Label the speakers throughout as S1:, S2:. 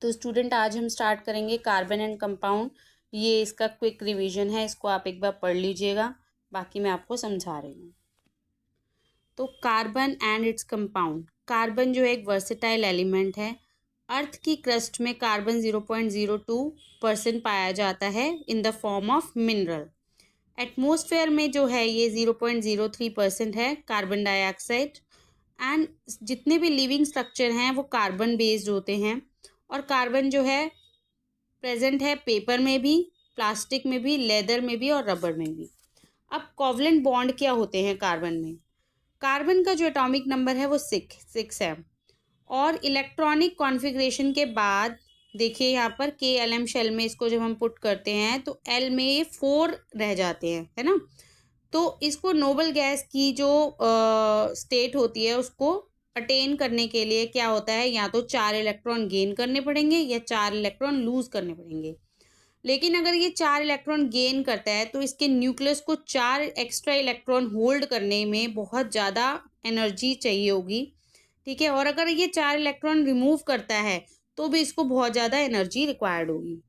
S1: तो स्टूडेंट आज हम स्टार्ट करेंगे कार्बन एंड कंपाउंड। ये इसका क्विक रिवीजन है, इसको आप एक बार पढ़ लीजिएगा, बाकी मैं आपको समझा रही हूँ। तो carbon and its compound. Carbon जो है एक वर्सेटाइल एलिमेंट है। अर्थ की क्रस्ट में कार्बन 0.02% पाया जाता है in the form of mineral. Atmosphere में जो है ये 0.03% है कार्बन डाइऑक्साइड। एंड जितने भी लिविंग स्ट्रक्चर हैं वो कार्बन बेस्ड होते हैं। और कार्बन जो है प्रेजेंट है पेपर में भी, प्लास्टिक में भी, लेदर में भी और रबर में भी। अब कोवलेंट बॉन्ड क्या होते हैं कार्बन में? कार्बन का जो एटॉमिक नंबर है वो 6 है। और इलेक्ट्रॉनिक कॉन्फ़िगरेशन के बाद देखिए यहाँ पर KLM शेल में इसको जब हम पुट करते हैं तो L में ये 4 रह जाते हैं, है ना। तो इसको नोबल गैस की जो स्टेट होती है उसको अटेन करने के लिए क्या होता है, या तो 4 इलेक्ट्रॉन गेन करने पड़ेंगे या 4 इलेक्ट्रॉन लूज करने पड़ेंगे। लेकिन अगर ये 4 इलेक्ट्रॉन गेन करता है तो इसके न्यूक्लियस को 4 एक्स्ट्रा इलेक्ट्रॉन होल्ड करने में बहुत ज़्यादा एनर्जी चाहिए होगी, ठीक है। और अगर ये 4 इलेक्ट्रॉन रिमूव करता है तो भी इसको बहुत ज़्यादा एनर्जी रिक्वायर्ड होगी।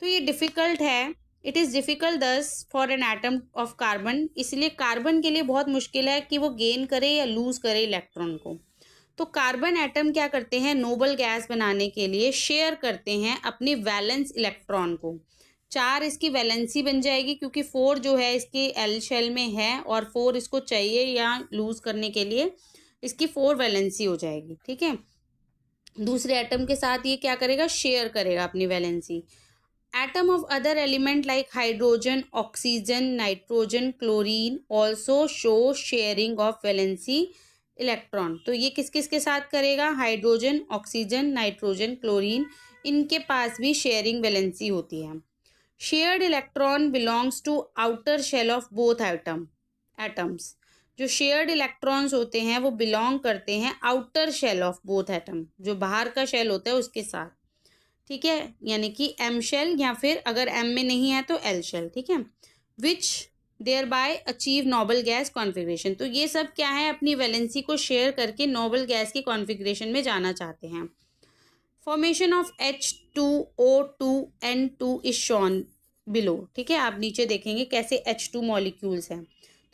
S1: तो ये डिफ़िकल्ट है, इट इज़ डिफ़िकल्ट दस for an atom of carbon. इसलिए कार्बन के लिए बहुत मुश्किल है कि वो गेन करे या लूज़ करे इलेक्ट्रॉन को। तो कार्बन एटम क्या करते हैं, नोबल गैस बनाने के लिए शेयर करते हैं अपनी वैलेंस इलेक्ट्रॉन को। 4 इसकी वैलेंसी बन जाएगी क्योंकि 4 जो है इसके एल शेल में है और 4 इसको चाहिए या लूज़ करने के लिए इसकी 4 वैलेंसी हो जाएगी, ठीक है। दूसरे एटम के साथ ये क्या करेगा, शेयर करेगा अपनी valency. Atom of other element like hydrogen, oxygen, nitrogen, chlorine also show sharing of valency electron. तो ये किस किस के साथ करेगा, हाइड्रोजन, ऑक्सीजन, नाइट्रोजन, क्लोरीन, इनके पास भी शेयरिंग वैलेंसी होती है। Shared electron belongs to outer shell of both atoms. जो शेयर्ड इलेक्ट्रॉन्स होते हैं वो बिलोंग करते हैं outer shell of both atom, जो बाहर का शेल होता है उसके साथ, ठीक है। यानी कि M शेल या फिर अगर M में नहीं है तो L शेल, ठीक है। Which thereby achieve noble gas configuration. तो ये सब क्या है, अपनी वैलेंसी को शेयर करके नोबल गैस की कॉन्फ़िगरेशन में जाना चाहते हैं। Formation of H2O2N2 is shown below, ठीक है। आप नीचे देखेंगे कैसे H2 मॉलिक्यूल्स हैं।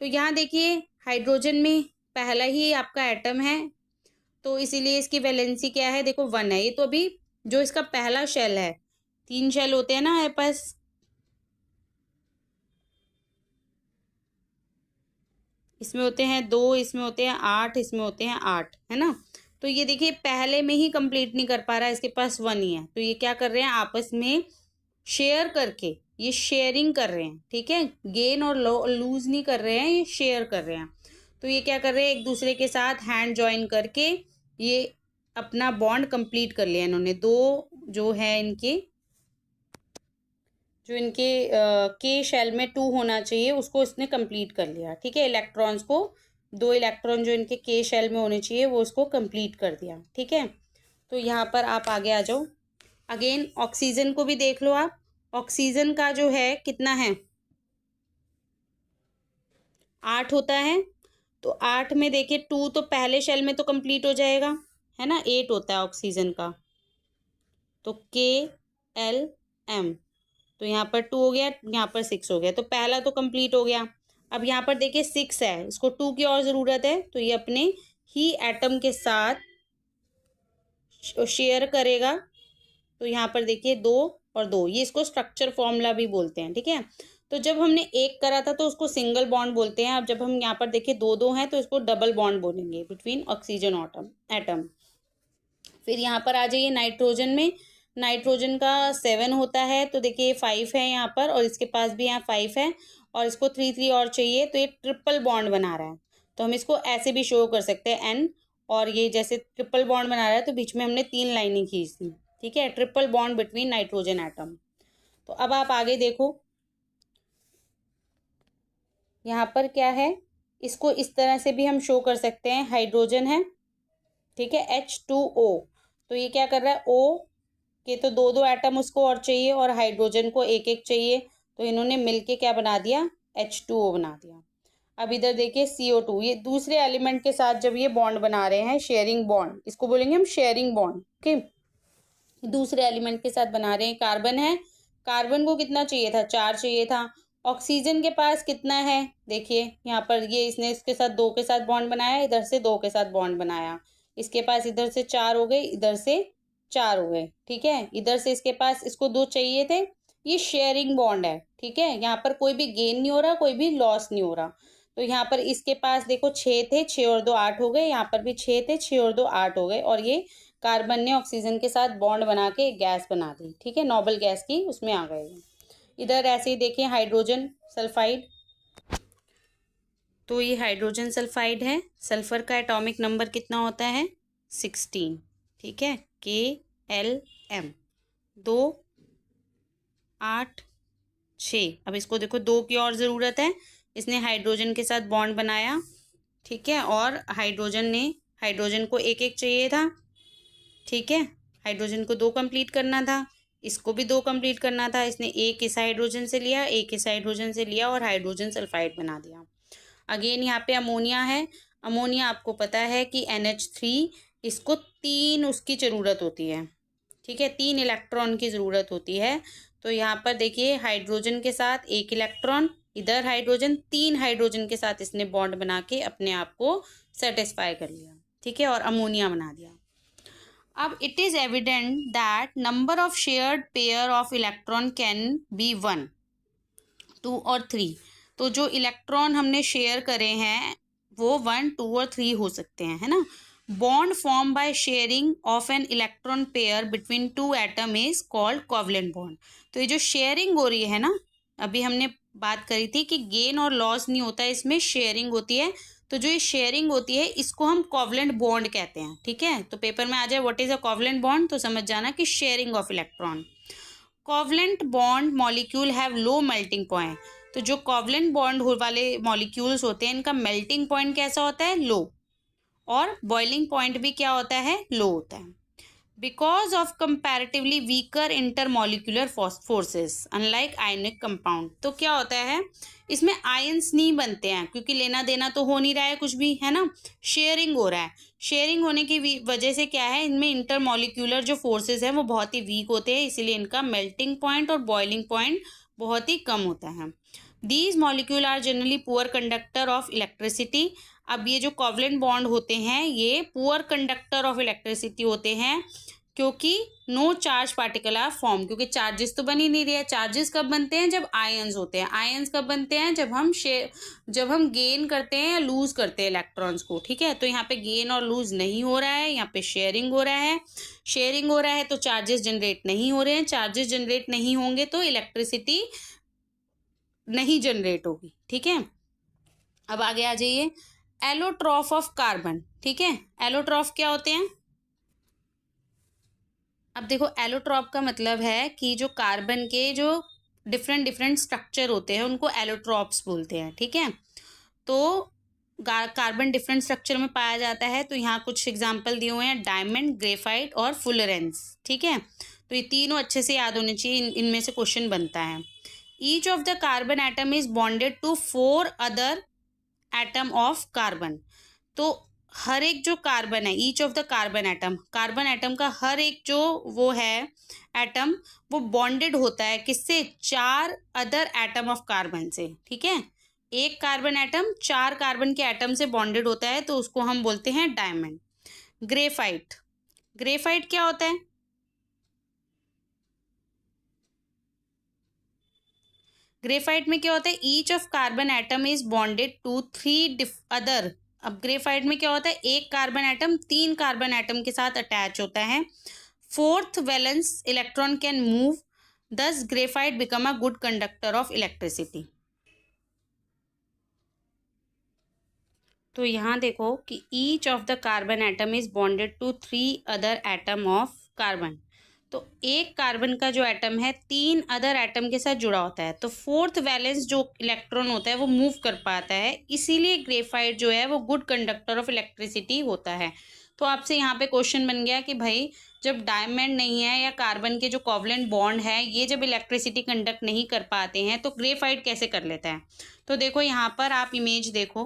S1: तो यहाँ देखिए हाइड्रोजन में पहला ही आपका एटम है, तो इसीलिए इसकी वैलेंसी क्या है, देखो 1 है। ये तो अभी जो इसका पहला शेल है, 3 शेल होते हैं ना हमारे पास, इसमें होते हैं 2, इसमें होते हैं 8, इसमें होते हैं 8, है ना। तो ये देखिए पहले में ही कंप्लीट नहीं कर पा रहा है, इसके पास 1 ही है। तो ये क्या कर रहे हैं, आपस में शेयर करके ये शेयरिंग कर रहे हैं, ठीक है। गेन और लूज नहीं कर रहे हैं, ये शेयर कर रहे हैं। तो ये क्या कर रहे हैं, एक दूसरे के साथ हैंड जॉइन करके ये अपना बॉन्ड कंप्लीट कर लिया इन्होंने। 2 जो है इनके के शेल में 2 होना चाहिए उसको इसने कंप्लीट कर लिया, ठीक है। इलेक्ट्रॉन्स को 2 इलेक्ट्रॉन जो इनके के शेल में होने चाहिए वो उसको कंप्लीट कर दिया, ठीक है। तो यहाँ पर आप आगे आ जाओ। अगेन ऑक्सीजन को भी देख लो आप। ऑक्सीजन का जो है कितना है, 8 होता है। तो 8 में देखिए 2 तो पहले शेल में तो कंप्लीट हो जाएगा, है ना। 8 होता है ऑक्सीजन का, तो KLM, तो यहाँ पर 2 हो गया, यहाँ पर 6 हो गया। तो पहला तो कंप्लीट हो गया। अब यहाँ पर देखिए 6 है, इसको 2 की और ज़रूरत है, तो ये अपने ही एटम के साथ शेयर करेगा। तो यहाँ पर देखिए 2 और 2, ये इसको स्ट्रक्चर फॉर्मूला भी बोलते हैं, ठीक है। तो जब हमने एक करा था तो उसको सिंगल बॉन्ड बोलते हैं। अब जब हम यहाँ पर देखिए 2 हैं तो इसको डबल बॉन्ड बोलेंगे बिटवीन ऑक्सीजन एटम। फिर यहाँ पर आ जाइए नाइट्रोजन में। नाइट्रोजन का 7 होता है, तो देखिए 5 है यहाँ पर, और इसके पास भी यहाँ 5 है, और इसको 3 और चाहिए, तो ये ट्रिपल बॉन्ड बना रहा है। तो हम इसको ऐसे भी शो कर सकते हैं N, और ये जैसे ट्रिपल बॉन्ड बना रहा है तो बीच में हमने 3 लाइनें खींच दी, ठीक है। Triple bond between nitrogen atom. तो अब आप आगे देखो यहाँ पर क्या है, इसको इस तरह से भी हम शो कर सकते हैं। हाइड्रोजन है, ठीक है, H2O, तो ये क्या कर रहा है, O के तो 2 एटम उसको और चाहिए और हाइड्रोजन को 1 चाहिए, तो इन्होंने मिलके क्या बना दिया, H2O बना दिया। अब इधर देखिए CO2, ये दूसरे एलिमेंट के साथ जब ये बॉन्ड बना रहे हैं, शेयरिंग बॉन्ड, इसको बोलेंगे हम शेयरिंग बॉन्ड, ओके। दूसरे एलिमेंट के साथ बना रहे हैं। कार्बन है, कार्बन को कितना चाहिए था, 4 चाहिए था। ऑक्सीजन के पास कितना है, देखिए यहाँ पर ये इसने इसके साथ 2 के साथ बॉन्ड बनाया, इधर से 2 के साथ बॉन्ड बनाया, इसके पास इधर से 4 हो गए, इधर से 4 हो गए, ठीक है। इधर से इसके पास इसको 2 चाहिए थे, ये शेयरिंग बॉन्ड है, ठीक है। यहाँ पर कोई भी गेन नहीं हो रहा, कोई भी लॉस नहीं हो रहा। तो यहाँ पर इसके पास देखो 6 थे, 6 और 2 8 हो गए, यहाँ पर भी 6 थे, 6 और 2 8 हो गए, और ये कार्बन ने ऑक्सीजन के साथ बॉन्ड बना के गैस बना दी, ठीक है, नोबल गैस की उसमें आ गए। इधर ऐसे ही देखिए हाइड्रोजन सल्फाइड, तो ये हाइड्रोजन सल्फाइड है। सल्फर का एटॉमिक नंबर कितना होता है, 16, ठीक है, KLm 2 8 6। अब इसको देखो 2 की और ज़रूरत है, इसने हाइड्रोजन के साथ बॉन्ड बनाया, ठीक है, और हाइड्रोजन को 1 1 चाहिए था, ठीक है, हाइड्रोजन को 2 कंप्लीट करना था, इसको भी 2 कंप्लीट करना था, इसने 1 इस हाइड्रोजन से लिया, 1 इस हाइड्रोजन से लिया और हाइड्रोजन सल्फाइड बना दिया। अगेन यहाँ पे अमोनिया है, अमोनिया आपको पता है कि NH3, इसको 3 उसकी ज़रूरत होती है, ठीक है, 3 इलेक्ट्रॉन की ज़रूरत होती है। तो यहाँ पर देखिए हाइड्रोजन के साथ 1 इलेक्ट्रॉन, इधर हाइड्रोजन, 3 हाइड्रोजन के साथ इसने बॉन्ड बना के अपने आप को सेटिस्फाई कर लिया, ठीक है, और अमोनिया बना दिया। अब it is evident that number of shared pair of electron can be 1 2 और 3। तो जो इलेक्ट्रॉन हमने शेयर करे हैं वो 1 2 और 3 हो सकते हैं, है ना। Bond form by sharing of an electron pair between 2 atom is called covalent bond. तो ये जो शेयरिंग हो रही है ना, अभी हमने बात करी थी कि गेन और लॉस नहीं होता है, इसमें शेयरिंग होती है। तो जो ये शेयरिंग होती है इसको हम कोवलेंट बॉन्ड कहते हैं, ठीक है। तो पेपर में आ जाए what is a covalent bond, तो समझ जाना कि sharing of electron. Covalent bond molecule have low melting point. तो जो कोवलेंट बॉन्ड वाले मॉलिक्यूल्स होते हैं इनका मेल्टिंग पॉइंट कैसा होता है, लो, और बॉइलिंग पॉइंट भी क्या होता है, लो होता है। Because of comparatively weaker intermolecular forces unlike ionic compound. तो क्या होता है, इसमें आयंस नहीं बनते हैं क्योंकि लेना देना तो हो नहीं रहा है कुछ भी, है ना, शेयरिंग हो रहा है। शेयरिंग होने की वजह से क्या है, इनमें इंटरमॉलिक्यूलर जो फोर्सेस हैं वो बहुत ही वीक होते हैं, इसीलिए इनका मेल्टिंग पॉइंट और बॉइलिंग पॉइंट बहुत ही कम होता है। These molecule are generally poor conductor of electricity. अब ये जो कोवलेंट बॉन्ड होते हैं ये पुअर कंडक्टर ऑफ इलेक्ट्रिसिटी होते हैं क्योंकि no charge particle are form, क्योंकि चार्जेस तो बन ही नहीं रहे। चार्जेस कब बनते हैं, जब आयंस होते हैं। आयंस कब बनते हैं, जब हम गेन करते हैं या लूज करते हैं इलेक्ट्रॉन्स को, ठीक है। तो यहाँ पे गेन और लूज नहीं हो रहा है, यहाँ पे शेयरिंग हो रहा है। शेयरिंग हो रहा है तो चार्जेस जनरेट नहीं हो रहे हैं, चार्जेस जनरेट नहीं होंगे तो इलेक्ट्रिसिटी नहीं जनरेट होगी, ठीक है। अब आगे आ जाइए, एलोट्रॉफ ऑफ कार्बन, ठीक है। एलोट्रॉफ क्या होते हैं, अब देखो एलोट्रॉप का मतलब है कि जो कार्बन के जो डिफरेंट स्ट्रक्चर होते हैं उनको एलोट्रॉप्स बोलते हैं, ठीक है। तो कार्बन डिफरेंट स्ट्रक्चर में पाया जाता है, तो यहाँ कुछ एग्जांपल दिए हुए हैं, डायमंड, ग्रेफाइट और फुलरेंस, ठीक है। तो ये तीनों अच्छे से याद होने चाहिए, इनमें से क्वेश्चन बनता है। Each of the carbon atom is bonded to 4 other atom of carbon. तो हर एक जो कार्बन है, each of the carbon atom का हर एक जो वो है एटम, वो बॉन्डेड होता है किससे, 4 अदर एटम ऑफ कार्बन से, ठीक है। एक कार्बन एटम 4 कार्बन के एटम से बॉन्डेड होता है, तो उसको हम बोलते हैं डायमंड। ग्रेफाइट, ग्रेफाइट क्या होता है, ग्रेफाइट में क्या होता है, each of carbon atom is bonded to 3 other. अब ग्रेफाइट में क्या होता है, एक कार्बन एटम 3 कार्बन एटम के साथ अटैच होता है। 4th valence electron can move, thus graphite become a good conductor of electricity. तो यहाँ देखो कि each of the carbon atom is bonded to 3 other atom of carbon. तो एक कार्बन का जो एटम है 3 अदर एटम के साथ जुड़ा होता है, तो 4th वैलेंस जो इलेक्ट्रॉन होता है वो मूव कर पाता है, इसीलिए ग्रेफाइट जो है वो गुड कंडक्टर ऑफ इलेक्ट्रिसिटी होता है। तो आपसे यहाँ पे क्वेश्चन बन गया कि भाई जब डायमंड नहीं है या कार्बन के जो कोवलेंट बॉन्ड है ये जब इलेक्ट्रिसिटी कंडक्ट नहीं कर पाते हैं तो ग्रेफाइट कैसे कर लेता है। तो देखो यहाँ पर आप इमेज देखो,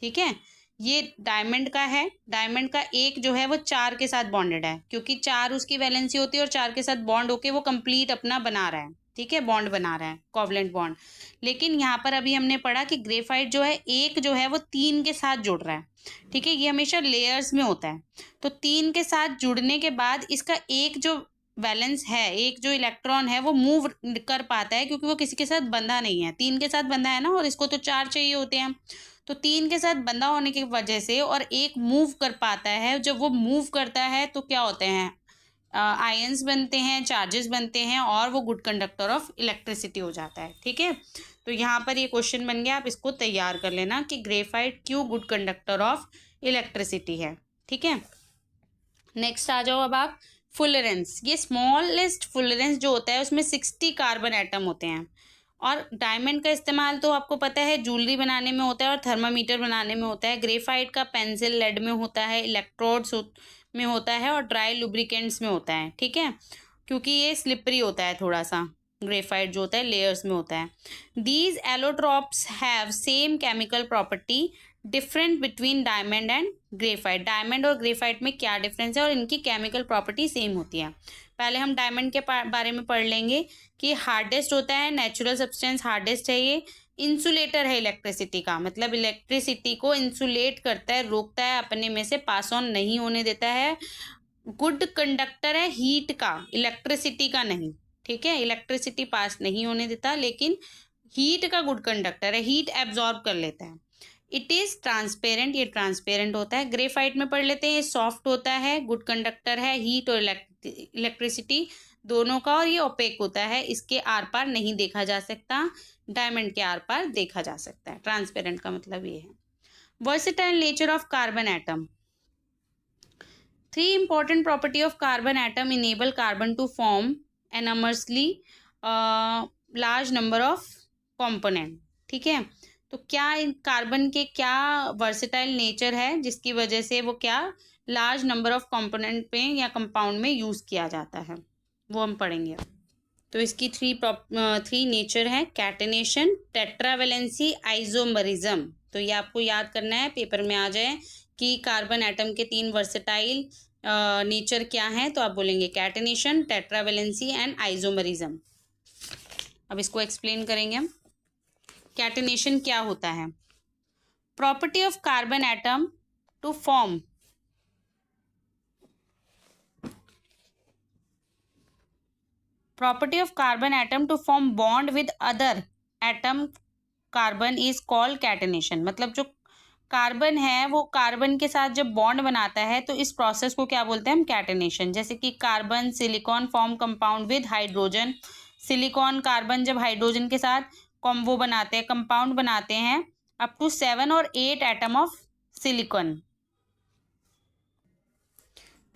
S1: ठीक है, ये डायमंड का है, डायमंड का एक जो है वो 4 के साथ बॉन्डेड है, क्योंकि 4 उसकी वैलेंसी होती है और 4 के साथ बॉन्ड होके वो कंप्लीट अपना बना रहा है, ठीक है, बॉन्ड बना रहा है, कोवलेंट बॉन्ड। लेकिन यहाँ पर अभी हमने पढ़ा कि ग्रेफाइट जो है एक जो है वो 3 के साथ जुड़ रहा है, ठीक है, ये हमेशा लेयर्स में होता है। तो 3 के साथ जुड़ने के बाद इसका एक जो बैलेंस है, एक जो इलेक्ट्रॉन है वो मूव कर पाता है, क्योंकि वो किसी के साथ बंधा नहीं है, 3 के साथ बंधा है ना, और इसको तो 4 चाहिए होते हैं। तो 3 के साथ बंधा होने की वजह से और एक मूव कर पाता है, जब वो मूव करता है तो क्या होते हैं, आयंस बनते हैं, चार्जेस बनते हैं, और वो गुड कंडक्टर ऑफ इलेक्ट्रिसिटी हो जाता है, ठीक है। तो यहाँ पर ये क्वेश्चन बन गया, आप इसको तैयार कर लेना कि ग्रेफाइट क्यों गुड कंडक्टर ऑफ इलेक्ट्रिसिटी है, ठीक है। नेक्स्ट आ जाओ अब आप, फुलरेंस। ये स्मॉलेस्ट फुलरेंस जो होता है उसमें 60 कार्बन एटम होते हैं, और डायमंड का इस्तेमाल तो आपको पता है ज्वेलरी बनाने में होता है और थर्मामीटर बनाने में होता है। ग्रेफाइट का पेंसिल लेड में होता है, इलेक्ट्रोड्स में होता है, और ड्राई लुब्रिकेंट्स में होता है, ठीक है, क्योंकि ये स्लिपरी होता है थोड़ा सा, ग्रेफाइट जो होता है लेयर्स में होता है। These allotropes have same chemical property different between diamond and graphite. Diamond और ग्रेफाइट में क्या डिफरेंस है, और इनकी केमिकल प्रॉपर्टी सेम होती है। पहले हम डायमंड के बारे में पढ़ लेंगे कि हार्डेस्ट होता है, नेचुरल सब्सटेंस हार्डेस्ट है, ये इंसुलेटर है इलेक्ट्रिसिटी का, मतलब इलेक्ट्रिसिटी को इंसुलेट करता है, रोकता है, अपने में से पास ऑन नहीं होने देता है। गुड कंडक्टर है हीट का, इलेक्ट्रिसिटी का नहीं, ठीक है, इलेक्ट्रिसिटी पास नहीं होने देता, लेकिन हीट का गुड कंडक्टर है, हीट एब्जॉर्ब कर लेता है। इट इज ट्रांसपेरेंट, ये ट्रांसपेरेंट होता है। ग्रेफाइट में पढ़ लेते हैं, ये सॉफ्ट होता है, गुड कंडक्टर है हीट और इलेक्ट्रिसिटी दोनों का, और ये ओपेक होता है, इसके आर पार नहीं देखा जा सकता, डायमंड के आर पार देखा जा सकता है। ट्रांसपेरेंट का मतलब ये है। Versatile nature of carbon atom. 3 important property of carbon atom enable carbon to form enormously large number of component, ठीक है। तो क्या कार्बन के क्या वर्सेटाइल नेचर है जिसकी वजह से वो क्या लार्ज नंबर ऑफ कंपोनेंट पे या कंपाउंड में यूज किया जाता है, वो हम पढ़ेंगे। तो इसकी थ्री नेचर है, कैटेनेशन, टेट्रावेलेंसी, आइसोमरिज्म। तो ये आपको याद करना है, पेपर में आ जाए कि कार्बन एटम के 3 वर्सेटाइल नेचर क्या है, तो आप बोलेंगे कैटेनेशन, टेट्रावेलेंसी एंड आइसोमरिज्म। अब इसको एक्सप्लेन करेंगे हम। कैटेनेशन क्या होता है? Property of carbon atom to form property of carbon atom to form bond with other atom carbon is called catenation। मतलब जो कार्बन है वो कार्बन के साथ जब बॉन्ड बनाता है तो इस प्रोसेस को क्या बोलते हैं हम, कैटेनेशन। जैसे कि carbon silicon form compound with hydrogen, silicon carbon जब हाइड्रोजन के साथ कॉम्बो बनाते हैं, कंपाउंड बनाते हैं अप टू 7 और 8 एटम ऑफ सिलिकॉन।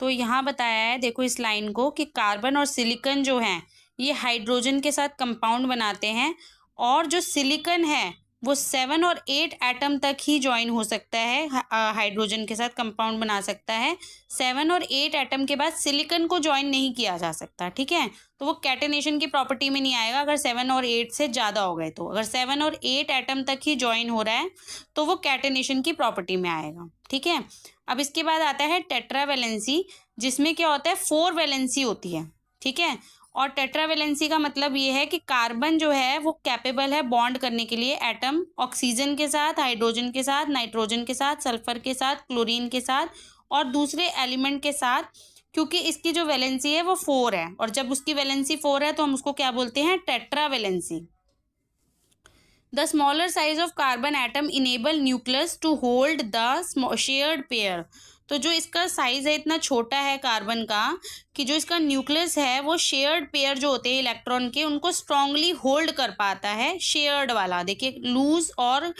S1: तो यहाँ बताया है, देखो इस लाइन को, कि कार्बन और सिलिकॉन जो हैं ये हाइड्रोजन के साथ कंपाउंड बनाते हैं, और जो सिलिकॉन है वो 7 और 8 एटम तक ही ज्वाइन हो सकता है, हाइड्रोजन के साथ कंपाउंड बना सकता है। 7 और 8 एटम के बाद सिलिकॉन को ज्वाइन नहीं किया जा सकता, ठीक है, तो वो कैटेनेशन की प्रॉपर्टी में नहीं आएगा अगर 7 और 8 से ज़्यादा हो गए। तो अगर 7 और 8 एटम तक ही ज्वाइन हो रहा है तो वो कैटेनेशन की प्रॉपर्टी में आएगा, ठीक है। अब इसके बाद आता है टेट्रावेलेंसी, जिसमें क्या होता है 4 वैलेंसी होती है, ठीक है। और टेट्रावेलेंसी का मतलब ये है कि कार्बन जो है वो कैपेबल है बॉन्ड करने के लिए एटम ऑक्सीजन के साथ, हाइड्रोजन के साथ, नाइट्रोजन के साथ, सल्फर के साथ, क्लोरीन के साथ और दूसरे एलिमेंट के साथ, क्योंकि इसकी जो वैलेंसी है वो 4 है, और जब उसकी वैलेंसी 4 है तो हम उसको क्या बोलते हैं, tetravalency. The smaller size of carbon atom enable nucleus to hold the shared pair. तो जो इसका साइज है इतना छोटा है कार्बन का कि जो इसका न्यूक्लियस है वो शेयर्ड पेयर जो होते हैं इलेक्ट्रॉन के उनको स्ट्रांगली होल्ड कर पाता है। शेयर्ड वाला देखिए, लूज और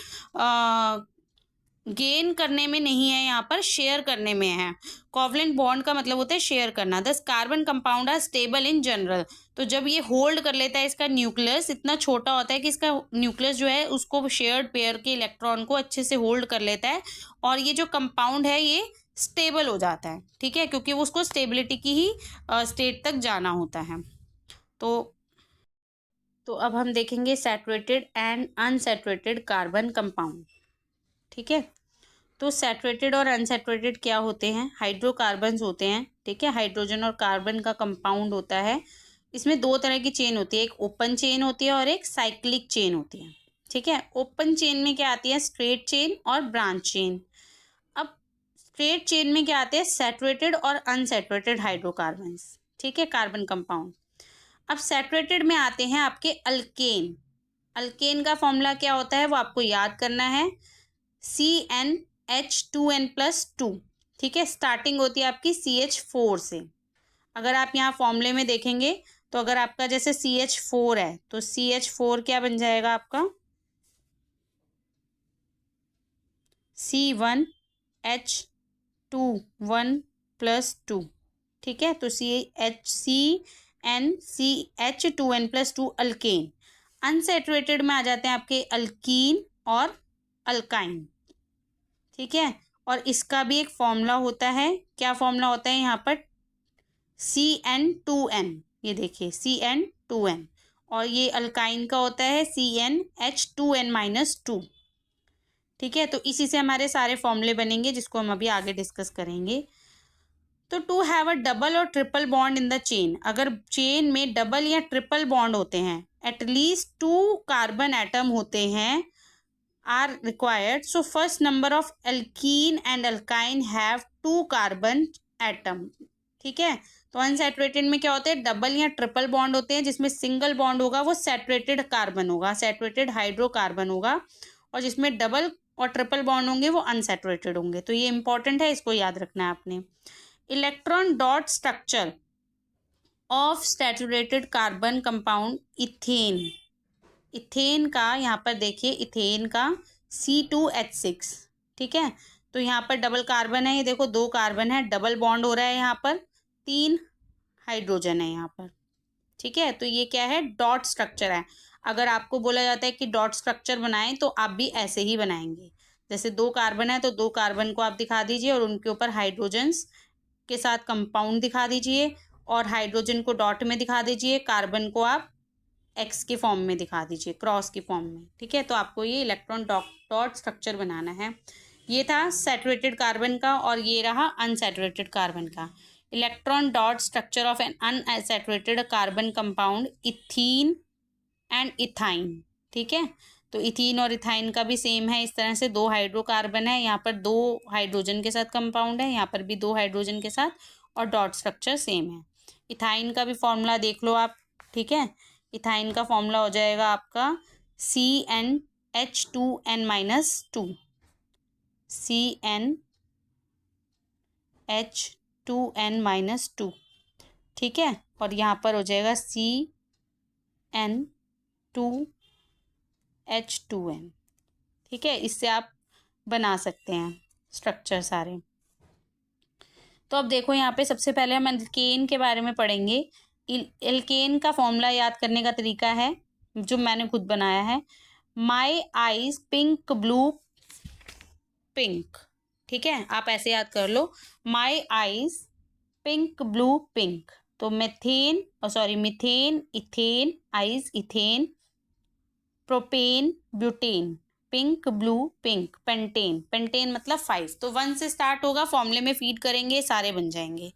S1: गेन करने में नहीं है, यहाँ पर शेयर करने में है। कोवलेंट बॉन्ड का मतलब होता है शेयर करना। Thus carbon compound are stable in general. तो जब ये होल्ड कर लेता है, इसका न्यूक्लियस इतना छोटा होता है कि इसका न्यूक्लियस जो है उसको शेयर्ड पेयर के इलेक्ट्रॉन को अच्छे से होल्ड कर लेता है, और ये जो कंपाउंड है ये स्टेबल हो जाता है, ठीक है, क्योंकि उसको स्टेबिलिटी की ही स्टेट तक जाना होता है। तो अब हम देखेंगे saturated and unsaturated carbon compound, ठीक है। तो सैचुरेटेड और अनसैचुरेटेड क्या होते हैं? हाइड्रोकार्बन्स होते हैं, ठीक है। हाइड्रोजन और कार्बन का कंपाउंड होता है। इसमें दो तरह की चेन होती है, एक ओपन चेन होती है और एक साइक्लिक चेन होती है, ठीक है। ओपन चेन में क्या आती है? स्ट्रेट चेन और ब्रांच चेन। अब स्ट्रेट चेन में क्या आते हैं? सैचुरेटेड और अनसैचुरेटेड हाइड्रोकार्बन्स, ठीक है, कार्बन कंपाउंड। अब सैचुरेटेड में आते हैं आपके अल्केन। अल्केन का फॉर्मूला क्या होता है वो आपको याद करना है, CnH2n+2, ठीक है। स्टार्टिंग होती है आपकी CH4 से। अगर आप यहाँ फॉर्मूले में देखेंगे तो अगर आपका जैसे CH4 है तो CH4 क्या बन जाएगा आपका? C1H21+2, ठीक है। तो CnCH2n+2 अल्केन। अनसैचुरेटेड में आ जाते हैं आपके अल्कीन और अल्काइन, ठीक है। और इसका भी एक फॉर्मूला होता है, क्या फॉर्मूला होता है यहाँ पर? CN2N, ये देखिए CN2N। और ये अल्काइन का होता है CnH2n-2, ठीक है। तो इसी से हमारे सारे फॉर्मूले बनेंगे जिसको हम अभी आगे डिस्कस करेंगे। तो टू हैव अ डबल और triple bond in the chain, अगर चेन में डबल या ट्रिपल बॉन्ड होते हैं, एटलीस्ट 2 कार्बन एटम होते हैं are required, so first number of alkene and alkyne have 2 carbon atom, ठीक है। तो अनसैचुरेटेड में क्या होते हैं? डबल या ट्रिपल बॉन्ड होते हैं, जिसमें सिंगल बॉन्ड होगा वो सैचुरेटेड कार्बन होगा, सैचुरेटेड हाइड्रोकार्बन होगा, और जिसमें डबल और ट्रिपल बॉन्ड होंगे वो अनसैचुरेटेड होंगे। तो ये इंपॉर्टेंट है, इसको याद रखना है आपने। Electron dot structure of saturated carbon compound ethane. Ethane का यहाँ पर देखिए, इथेन का C2H6, ठीक है। तो यहाँ पर डबल कार्बन है, ये देखो 2 कार्बन है, डबल बॉन्ड हो रहा है, यहाँ पर 3 हाइड्रोजन है यहाँ पर, ठीक है। तो ये क्या है? डॉट स्ट्रक्चर है। अगर आपको बोला जाता है कि डॉट स्ट्रक्चर बनाएं तो आप भी ऐसे ही बनाएंगे, जैसे 2 कार्बन है तो 2 कार्बन को आप दिखा दीजिए और उनके ऊपर हाइड्रोजन्स के साथ कंपाउंड दिखा दीजिए, और हाइड्रोजन को डॉट में दिखा दीजिए, कार्बन को आप एक्स के फॉर्म में दिखा दीजिए, क्रॉस के फॉर्म में, ठीक है। तो आपको ये इलेक्ट्रॉन डॉट स्ट्रक्चर बनाना है। ये था सैचुरेटेड कार्बन का, और ये रहा अनसैचुरेटेड कार्बन का। Electron dot structure of N unsaturated carbon compound ethene and ethyne, ठीक है। तो इथीन और इथाइन का भी सेम है, इस तरह से 2 हाइड्रोकार्बन है, यहाँ पर 2 हाइड्रोजन के साथ कंपाउंड है, यहाँ पर भी 2 हाइड्रोजन के साथ, और डॉट स्ट्रक्चर सेम है। इथाइन का भी फॉर्मूला देख लो आप, ठीक है। इथाइन का फॉर्मूला हो जाएगा आपका CnH2n-2, CnH2n-2, ठीक है। और यहाँ पर हो जाएगा CN2H2n, ठीक है। इससे आप बना सकते हैं स्ट्रक्चर सारे। तो अब देखो यहाँ पे सबसे पहले हम एल्केन के बारे में पढ़ेंगे। एल्केन का फॉर्मूला याद करने का तरीका है जो मैंने खुद बनाया है, my eyes pink blue pink, ठीक है। आप ऐसे याद कर लो, my eyes pink blue pink. तो methane, ethane, eyes ethane, propane butane, pink blue pink, pentane, pentane मतलब 5। तो 1 से स्टार्ट होगा, फॉर्मूले में फीड करेंगे, सारे बन जाएंगे,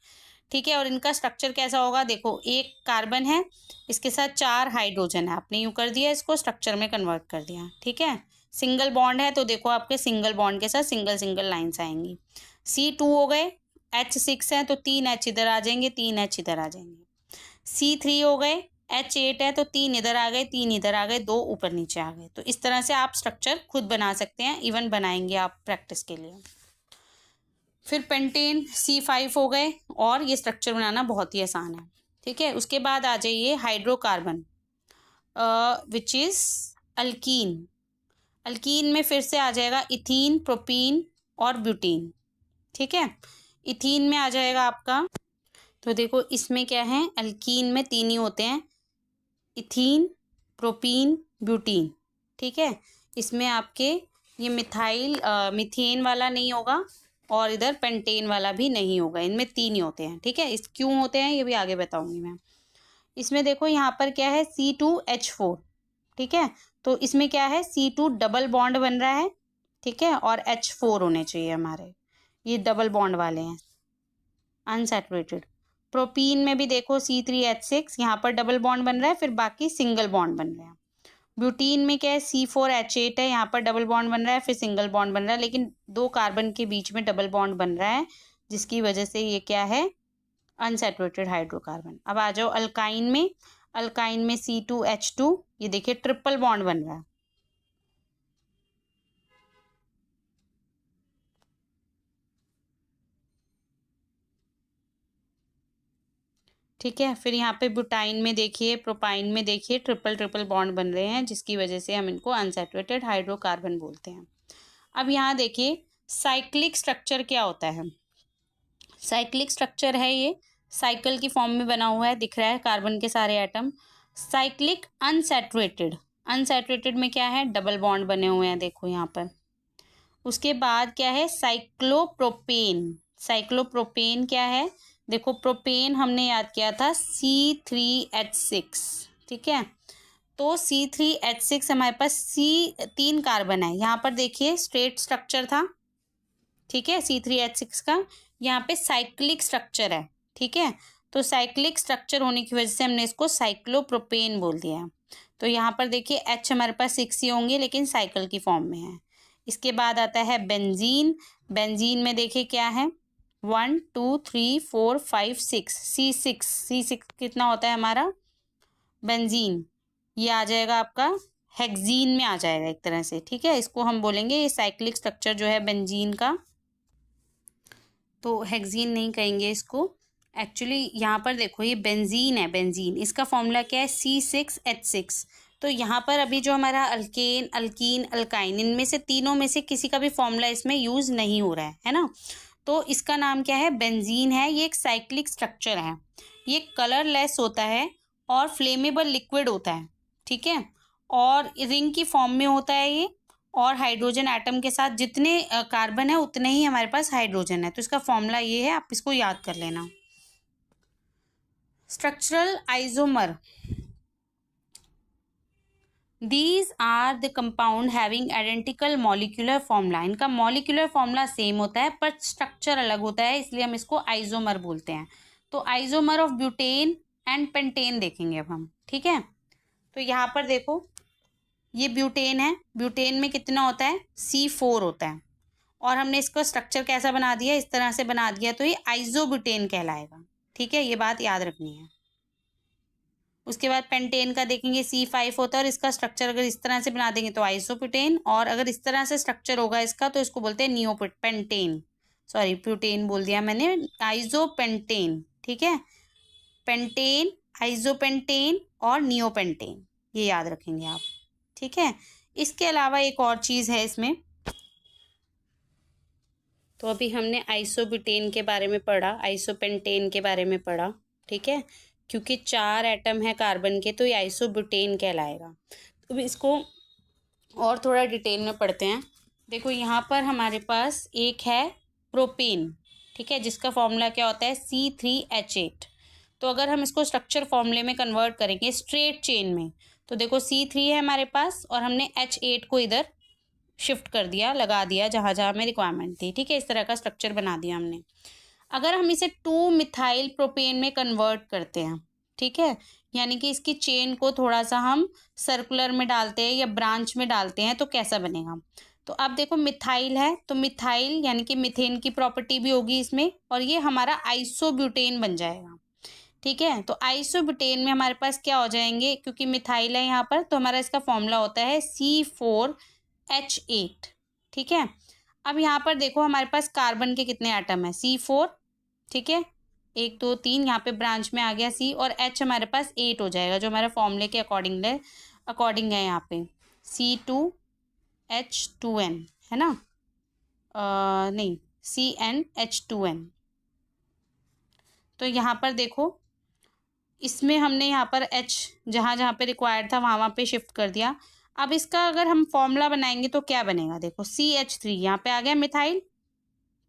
S1: ठीक है। और इनका स्ट्रक्चर कैसा होगा? देखो, एक कार्बन है, इसके साथ 4 हाइड्रोजन है, आपने यूँ कर दिया, इसको स्ट्रक्चर में कन्वर्ट कर दिया, ठीक है। सिंगल बॉन्ड है तो देखो आपके सिंगल बॉन्ड के साथ सिंगल सिंगल लाइन्स आएंगी। C2 हो गए, H6 है तो 3 H इधर आ जाएंगे, 3 H इधर आ जाएंगे। C3 हो गए, H8 है तो 3 इधर आ गए, 3 इधर आ गए, 2 ऊपर नीचे आ गए। तो इस तरह से आप स्ट्रक्चर खुद बना सकते हैं, इवन बनाएंगे आप प्रैक्टिस के लिए। फिर पेंटेन C5 हो गए, और ये स्ट्रक्चर बनाना बहुत ही आसान है, ठीक है। उसके बाद आ जाइए hydrocarbon which is alkyne. Alkyne में फिर से आ जाएगा इथीन, प्रोपीन और ब्यूटीन, ठीक है। इथीन में आ जाएगा आपका, तो देखो इसमें क्या है, अल्कीन में 3 ही होते हैं, इथीन, प्रोपीन, ब्यूटीन, ठीक है। इसमें आपके ये मिथेन वाला नहीं होगा, और इधर पेंटेन वाला भी नहीं होगा, इनमें 3 ही होते हैं, ठीक है। इस क्यों होते हैं ये भी आगे बताऊंगी मैं। इसमें देखो यहाँ पर क्या है, C2H4, ठीक है। तो इसमें क्या है, C2 डबल बॉन्ड बन रहा है, ठीक है, और H4 होने चाहिए हमारे, ये डबल बॉन्ड वाले हैं अनसैचुरेटेड। प्रोपीन में भी देखो C3H6, यहाँ पर डबल बॉन्ड बन रहा है, फिर बाकी सिंगल बॉन्ड बन रहे हैं। ब्यूटीन में क्या है, C4H8 है, यहाँ पर डबल बॉन्ड बन रहा है, फिर सिंगल बॉन्ड बन रहा है, लेकिन दो कार्बन के बीच में डबल बॉन्ड बन रहा है, जिसकी वजह से ये क्या है, अनसैचुरेटेड हाइड्रोकार्बन। अब आ जाओ अल्काइन में। अल्काइन में C2H2, ये देखिए ट्रिपल बॉन्ड बन रहा है। ठीक है, फिर यहाँ पे ब्यूटाइन में देखिए, प्रोपाइन में देखिए ट्रिपल ट्रिपल बॉन्ड बन रहे हैं, जिसकी वजह से हम इनको अनसैचुरेटेड हाइड्रोकार्बन बोलते हैं। अब यहाँ देखिए साइक्लिक स्ट्रक्चर क्या होता है। साइक्लिक स्ट्रक्चर है, ये साइकिल की फॉर्म में बना हुआ है, दिख रहा है कार्बन के सारे एटम। साइक्लिक अनसैचुरेटेड, अनसैचुरेटेड में क्या है, डबल बॉन्ड बने हुए हैं, देखो यहाँ पर। उसके बाद क्या है, साइक्लोप्रोपेन। साइक्लोप्रोपेन क्या है, देखो प्रोपेन हमने याद किया था C3H6, ठीक है, तो C3H6 हमारे पास 3 कार्बन है, यहाँ पर देखिए स्ट्रेट स्ट्रक्चर था, ठीक है, C3H6 का, यहाँ पे साइक्लिक स्ट्रक्चर है, ठीक है, तो साइक्लिक स्ट्रक्चर होने की वजह से हमने इसको साइक्लोप्रोपेन बोल दिया है। तो यहाँ पर देखिए H हमारे पास 6 ही होंगे, लेकिन साइकिल की फॉर्म में है। इसके बाद आता है बेंजीन। बेंजीन में देखिए क्या है, 1 2 3 4 5 6, C6 कितना होता है हमारा, बेंजीन, ये आ जाएगा आपका हेक्सीन में आ जाएगा एक तरह से, ठीक है, इसको हम बोलेंगे ये साइक्लिक स्ट्रक्चर जो है बेंजीन का, तो हेक्सीन नहीं कहेंगे इसको। एक्चुअली यहाँ पर देखो ये बेंजीन है, बेंजीन, इसका फॉर्मूला क्या है, C6H6। तो यहाँ पर अभी जो हमारा अल्केन, अल्कीन, अल्काइन, इनमें से तीनों में से किसी का भी फॉर्मूला इसमें यूज़ नहीं हो रहा है ना, तो इसका नाम क्या है, बेंजीन है। ये एक साइक्लिक स्ट्रक्चर है, ये कलरलेस होता है और फ्लेमेबल लिक्विड होता है, ठीक है, और रिंग की फॉर्म में होता है ये, और हाइड्रोजन एटम के साथ जितने कार्बन है उतने ही हमारे पास हाइड्रोजन है, तो इसका फॉर्मूला ये है, आप इसको याद कर लेना। Structural isomer, these are the compound having identical molecular formula. इनका मॉलिक्यूलर फॉर्मूला सेम होता है पर स्ट्रक्चर अलग होता है, इसलिए हम इसको आइसोमर बोलते हैं। तो isomer of butane and pentane देखेंगे अब हम, ठीक है। तो यहाँ पर देखो ये ब्यूटेन है, ब्यूटेन में कितना होता है, C4 होता है, और हमने इसका स्ट्रक्चर कैसा बना दिया, इस तरह से बना दिया, तो ये आइसोब्यूटेन कहलाएगा, ठीक है, ये बात याद रखनी है। उसके बाद पेंटेन का देखेंगे C5 होता है, और इसका स्ट्रक्चर अगर इस तरह से बना देंगे तो आइसोब्यूटेन, और अगर इस तरह से स्ट्रक्चर होगा इसका तो इसको बोलते हैं नियोपेंटेन, सॉरी ब्यूटेन बोल दिया मैंने, आइसोपेंटेन, ठीक है, पेंटेन, आइसोपेंटेन और नियोपेंटेन, ये याद रखेंगे आप, ठीक है। इसके अलावा एक और चीज़ है इसमें, तो अभी हमने आइसोब्यूटेन के बारे में पढ़ा, आइसोपेंटेन के बारे में पढ़ा, ठीक है, क्योंकि 4 एटम है कार्बन के तो ये आइसोब्यूटेन कहलाएगा। तो इसको और थोड़ा डिटेल में पढ़ते हैं। देखो यहाँ पर हमारे पास एक है प्रोपेन, ठीक है, जिसका फॉर्मूला क्या होता है, C3H8। तो अगर हम इसको स्ट्रक्चर फॉर्मूले में कन्वर्ट करेंगे स्ट्रेट चेन में, तो देखो C3 है हमारे पास और हमने H8 को इधर शिफ्ट कर दिया, लगा दिया जहाँ जहाँ हमें रिक्वायरमेंट थी, ठीक है, इस तरह का स्ट्रक्चर बना दिया हमने। अगर हम इसे 2 मिथाइल प्रोपेन में कन्वर्ट करते हैं, ठीक है, यानी कि इसकी चेन को थोड़ा सा हम सर्कुलर में डालते हैं या ब्रांच में डालते हैं, तो कैसा बनेगा। तो अब देखो मिथाइल है, तो मिथाइल यानी कि मीथेन की प्रॉपर्टी भी होगी इसमें, और ये हमारा आइसोब्यूटेन बन जाएगा, ठीक है। तो आइसोब्यूटेन में हमारे पास क्या हो जाएंगे, क्योंकि मिथाइल है यहाँ पर, तो हमारा इसका फॉर्मूला होता है C4H8, ठीक है। अब यहाँ पर देखो हमारे पास कार्बन के कितने एटम है, C4, ठीक है, 1 2 3, यहाँ पे ब्रांच में आ गया C, और H हमारे पास 8 हो जाएगा, जो हमारे फॉर्मूले के अकॉर्डिंग है यहाँ पे C2H2N, है ना, नहीं CnH2n। तो यहाँ पर देखो इसमें हमने यहाँ पर H जहाँ जहाँ पे रिक्वायर्ड था वहाँ पे शिफ्ट कर दिया। अब इसका अगर हम फॉर्मूला बनाएंगे तो क्या बनेगा, देखो CH3 यहाँ पे आ गया मिथाइल,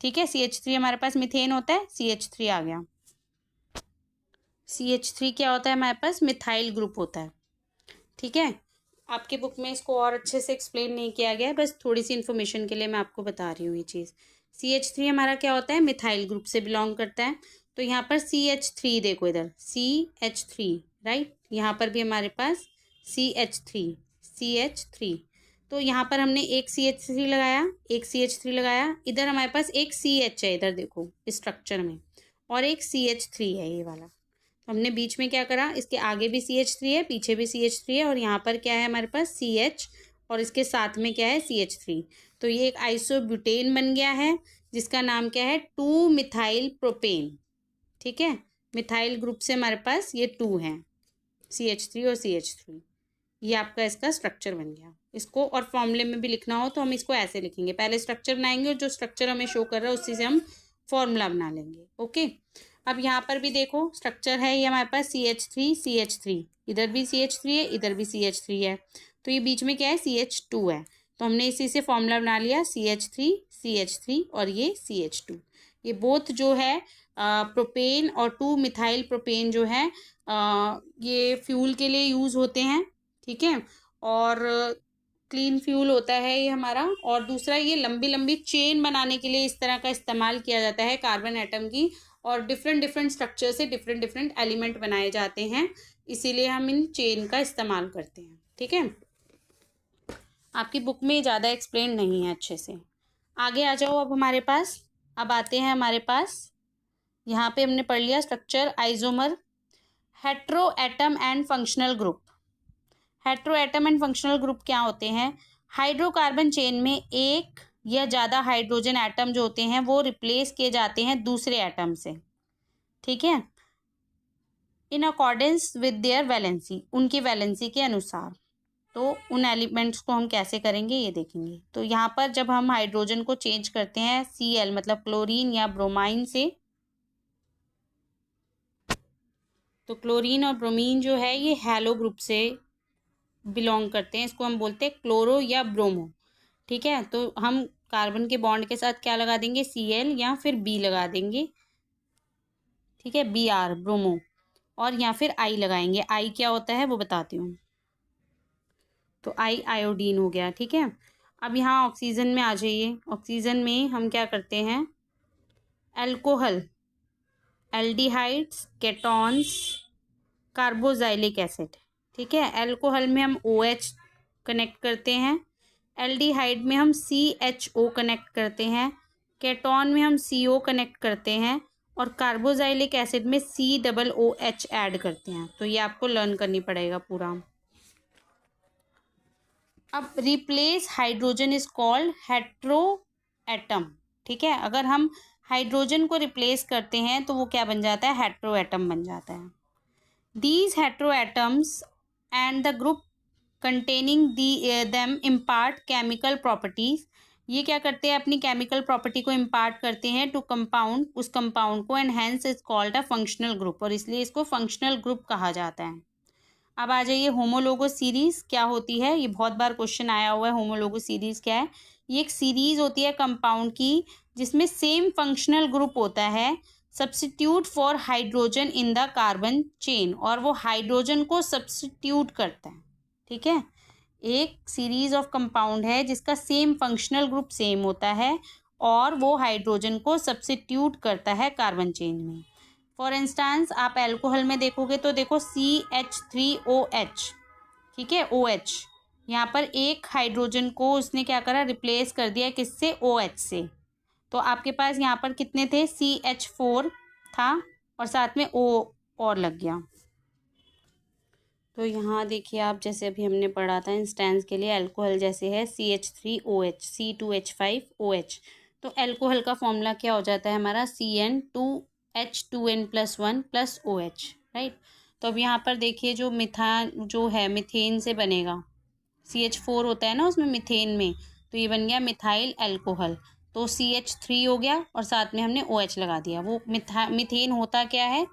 S1: ठीक है, CH3 हमारे पास मीथेन होता है, CH3 आ गया, CH3 क्या होता है हमारे पास, मिथाइल ग्रुप होता है, ठीक है। आपके बुक में इसको और अच्छे से एक्सप्लेन नहीं किया गया है, बस थोड़ी सी इन्फॉर्मेशन के लिए मैं आपको बता रही हूँ ये चीज़। CH3 हमारा क्या होता है, मिथाइल ग्रुप से बिलोंग करता है। तो यहाँ पर CH3 देखो इधर CH3, राइट, यहाँ पर भी हमारे पास CH3। तो यहाँ पर हमने एक CH3 लगाया, एक CH3 लगाया, इधर हमारे पास एक CH है, इधर देखो स्ट्रक्चर में, और एक CH3 है ये वाला। तो हमने बीच में क्या करा, इसके आगे भी CH3 है, पीछे भी CH3 है, और यहाँ पर क्या है हमारे पास CH, और इसके साथ में क्या है CH3। तो ये एक आइसोब्यूटेन बन गया है, जिसका नाम क्या है 2-मिथाइल प्रोपेन। ठीक है, मिथाइल ग्रुप से हमारे पास ये 2 हैं, CH3 और CH3। ये आपका इसका स्ट्रक्चर बन गया। इसको और फॉर्मूले में भी लिखना हो तो हम इसको ऐसे लिखेंगे, पहले स्ट्रक्चर बनाएंगे और जो स्ट्रक्चर हमें शो कर रहा है उसी से हम फॉर्मूला बना लेंगे। ओके, अब यहाँ पर भी देखो स्ट्रक्चर है ये हमारे पास CH3, इधर भी CH3 है, इधर भी CH3 है, तो ये बीच में क्या है CH2 है। तो हमने इसी से फॉर्मूला बना लिया CH3 और ये CH2। ये बोथ जो है प्रोपेन और 2-मिथाइल प्रोपेन जो है ये फ्यूल के लिए यूज़ होते हैं। ठीक है, और क्लीन फ्यूल होता है ये हमारा। और दूसरा, ये लंबी लंबी चेन बनाने के लिए इस तरह का इस्तेमाल किया जाता है कार्बन एटम की, और डिफरेंट डिफरेंट स्ट्रक्चर से डिफरेंट डिफरेंट एलिमेंट बनाए जाते हैं, इसीलिए हम इन चेन का इस्तेमाल करते हैं। ठीक है, आपकी बुक में ज़्यादा एक्सप्लेन नहीं है अच्छे से। आगे आ जाओ अब हमारे पास। अब आते हैं हमारे पास, यहाँ पे हमने पढ़ लिया structure isomer, hetero atom and functional group. Hetero atom and functional group क्या होते हैं, हाइड्रोकार्बन चेन में एक या ज़्यादा हाइड्रोजन एटम जो होते हैं वो रिप्लेस किए जाते हैं दूसरे एटम से। ठीक है, in accordance with their valency, उनकी वैलेंसी के अनुसार। तो उन एलिमेंट्स को हम कैसे करेंगे ये देखेंगे। तो यहाँ पर जब हम हाइड्रोजन को चेंज करते हैं Cl मतलब क्लोरीन या ब्रोमाइन से, तो क्लोरीन और ब्रोमीन जो है ये हैलो ग्रुप से बिलोंग करते हैं, इसको हम बोलते हैं क्लोरो या ब्रोमो। ठीक है, तो हम कार्बन के बॉन्ड के साथ क्या लगा देंगे, Cl या फिर B लगा देंगे। ठीक है, Br ब्रोमो, और या फिर I लगाएंगे। I क्या होता है वो बताती हूँ। तो I आयोडीन हो गया। ठीक है, अब यहाँ ऑक्सीजन में आ जाइए। ऑक्सीजन में हम क्या करते हैं, एल्कोहल, एल्डिहाइड्स, केटॉन्स, कार्बोजाइलिक एसिड। ठीक है, एल्कोहल में हम OH कनेक्ट करते हैं, एल्डिहाइड में हम CHO कनेक्ट करते हैं, केटॉन में हम CO कनेक्ट करते हैं, और कार्बोजाइलिक एसिड में COOH ऐड करते हैं। तो ये आपको लर्न करनी पड़ेगा पूरा। अब replace hydrogen is called hetero atom. ठीक है, अगर हम हाइड्रोजन को रिप्लेस करते हैं तो वो क्या बन जाता है, हेट्रो एटम बन जाता है। These hetero atoms and the group containing them impart chemical properties. ये क्या करते हैं, अपनी केमिकल प्रॉपर्टी को इम्पार्ट करते हैं टू कंपाउंड, उस कंपाउंड को, and hence is called a functional group, और इसलिए इसको फंक्शनल ग्रुप कहा जाता है। अब आ जाइए होमोलोगस सीरीज क्या होती है, ये बहुत बार क्वेश्चन आया हुआ है। होमोलोगस सीरीज क्या है, ये एक सीरीज होती है कंपाउंड की जिसमें सेम फंक्शनल ग्रुप होता है, substitute for hydrogen in the carbon chain, और वो हाइड्रोजन को सब्स्टिट्यूट करता है। ठीक है, एक सीरीज ऑफ कंपाउंड है जिसका सेम फंक्शनल ग्रुप सेम होता है, और वो हाइड्रोजन को सब्स्टिट्यूट करता है कार्बन चेन में। फॉर इंस्टेंस आप एल्कोहल में देखोगे तो देखो CH3OH। ठीक है, OH, यहाँ पर एक हाइड्रोजन को उसने क्या करा, रिप्लेस कर दिया किससे, OH से। तो आपके पास यहाँ पर कितने थे, CH4 था, और साथ में O और लग गया। तो यहाँ देखिए आप, जैसे अभी हमने पढ़ा था इंस्टेंस के लिए, अल्कोहल जैसे है CH3OH, C2H5OH। तो अल्कोहल का फॉर्मूला क्या हो जाता है हमारा, CN2H2N+1 + OH, राइट। तो अब यहाँ पर देखिए जो जो है मिथेन से बनेगा, CH4 होता है ना उसमें मिथेन में, तो ये बन गया मिथाइल अल्कोहल। तो CH3 हो गया और साथ में हमने OH लगा दिया। वो मिथेन होता क्या है,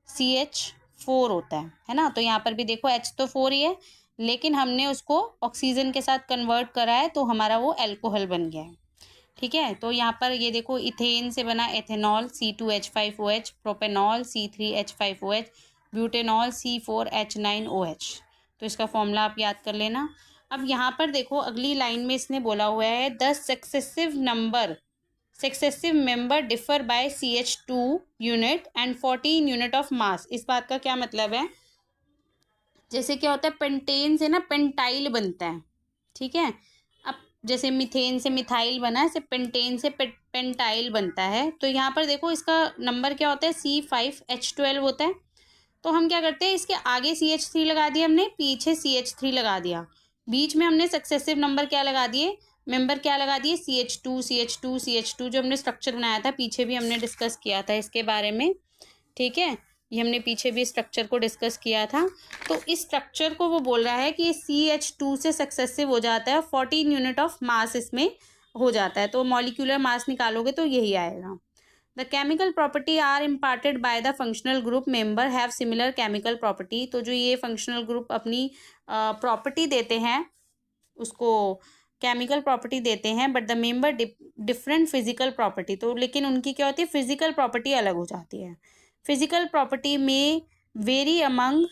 S1: CH4 होता है ना। तो यहाँ पर भी देखो H तो 4 ही है, लेकिन हमने उसको ऑक्सीजन के साथ कन्वर्ट करा है तो हमारा वो अल्कोहल बन गया है। ठीक है, तो यहाँ पर ये देखो इथेन से बना ethanol C2H5OH, propanol C3H5OH, butanol C4H9OH। तो इसका फॉर्मूला आप याद कर लेना। अब यहाँ पर देखो अगली लाइन में इसने बोला हुआ है 10 successive member differ by CH2 unit and 14 unit of mass. इस बात का क्या मतलब है, जैसे क्या होता है पेंटेन से ना पेंटाइल बनता है, ठीक है। अब जैसे मीथेन से मिथाइल बना, ऐसे पेंटेन से पेंटाइल बनता है। तो यहाँ पर देखो इसका नंबर क्या होता है C5H12 होता है। तो हम क्या करते हैं, इसके आगे CH3 लगा दिया हमने, पीछे CH3 लगा दिया, बीच में हमने सक्सेसिव नंबर क्या लगा दिए, मेंबर क्या लगा दिए CH2 जो हमने स्ट्रक्चर बनाया था, पीछे भी हमने डिस्कस किया था इसके बारे में, ठीक है। ये हमने पीछे भी स्ट्रक्चर को डिस्कस किया था। तो इस स्ट्रक्चर को वो बोल रहा है कि CH2 से सक्सेसिव हो जाता है, 14 यूनिट ऑफ मास इसमें हो जाता है। तो मॉलिक्यूलर मास निकालोगे तो यही आएगा। The chemical property are imparted by the functional group member have similar chemical property. तो जो ये फंक्शनल ग्रुप अपनी प्रॉपर्टी देते हैं उसको केमिकल प्रॉपर्टी देते हैं, but the member different physical property. तो लेकिन उनकी क्या होती है, फिजिकल प्रॉपर्टी अलग हो जाती है। फिजिकल प्रॉपर्टी में vary among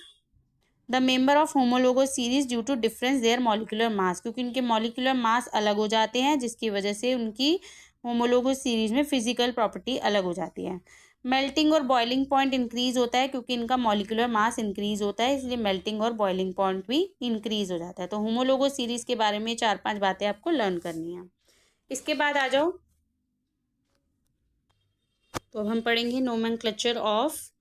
S1: the member of homologous series due to difference their molecular mass, क्योंकि उनके मॉलिक्यूलर मास अलग हो जाते हैं, जिसकी वजह से उनकी होमोलोगस सीरीज में फिजिकल प्रॉपर्टी अलग हो जाती है। मेल्टिंग और बॉइलिंग पॉइंट इंक्रीज होता है क्योंकि इनका मॉलिक्यूलर मास इंक्रीज होता है, इसलिए मेल्टिंग और बॉइलिंग पॉइंट भी इंक्रीज हो जाता है। तो होमोलोगस सीरीज के बारे में 4-5 बातें आपको लर्न करनी है। इसके बाद आ जाओ, तो अब हम पढ़ेंगे नोमेनक्लेचर ऑफ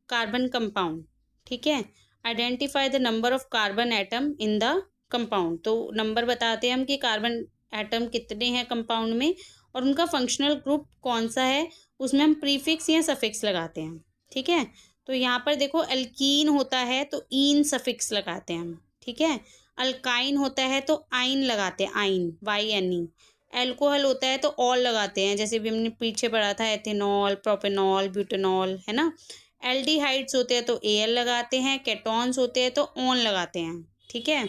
S1: कार्बन कंपाउंड, ठीक है। Identify the number of carbon atom in the compound. तो नंबर बताते हैं हम कि कार्बन एटम कितने हैं कंपाउंड में, और उनका फंक्शनल ग्रुप कौन सा है, उसमें हम प्रीफिक्स या सफिक्स लगाते हैं, ठीक है। तो यहाँ पर देखो एल्कीन होता है तो ईन सफिक्स लगाते हैं हम, ठीक है। अल्काइन होता है तो आइन लगाते हैं, आइन YNE। एल्कोहल होता है तो ऑल लगाते हैं, जैसे भी हमने पीछे पढ़ा था एथेनॉल, प्रोपेनॉल, ब्यूटेनॉल, है ना। एल्डिहाइड्स होते हैं तो AL लगाते हैं, केटॉन्स होते हैं तो ऑन लगाते हैं, ठीक है।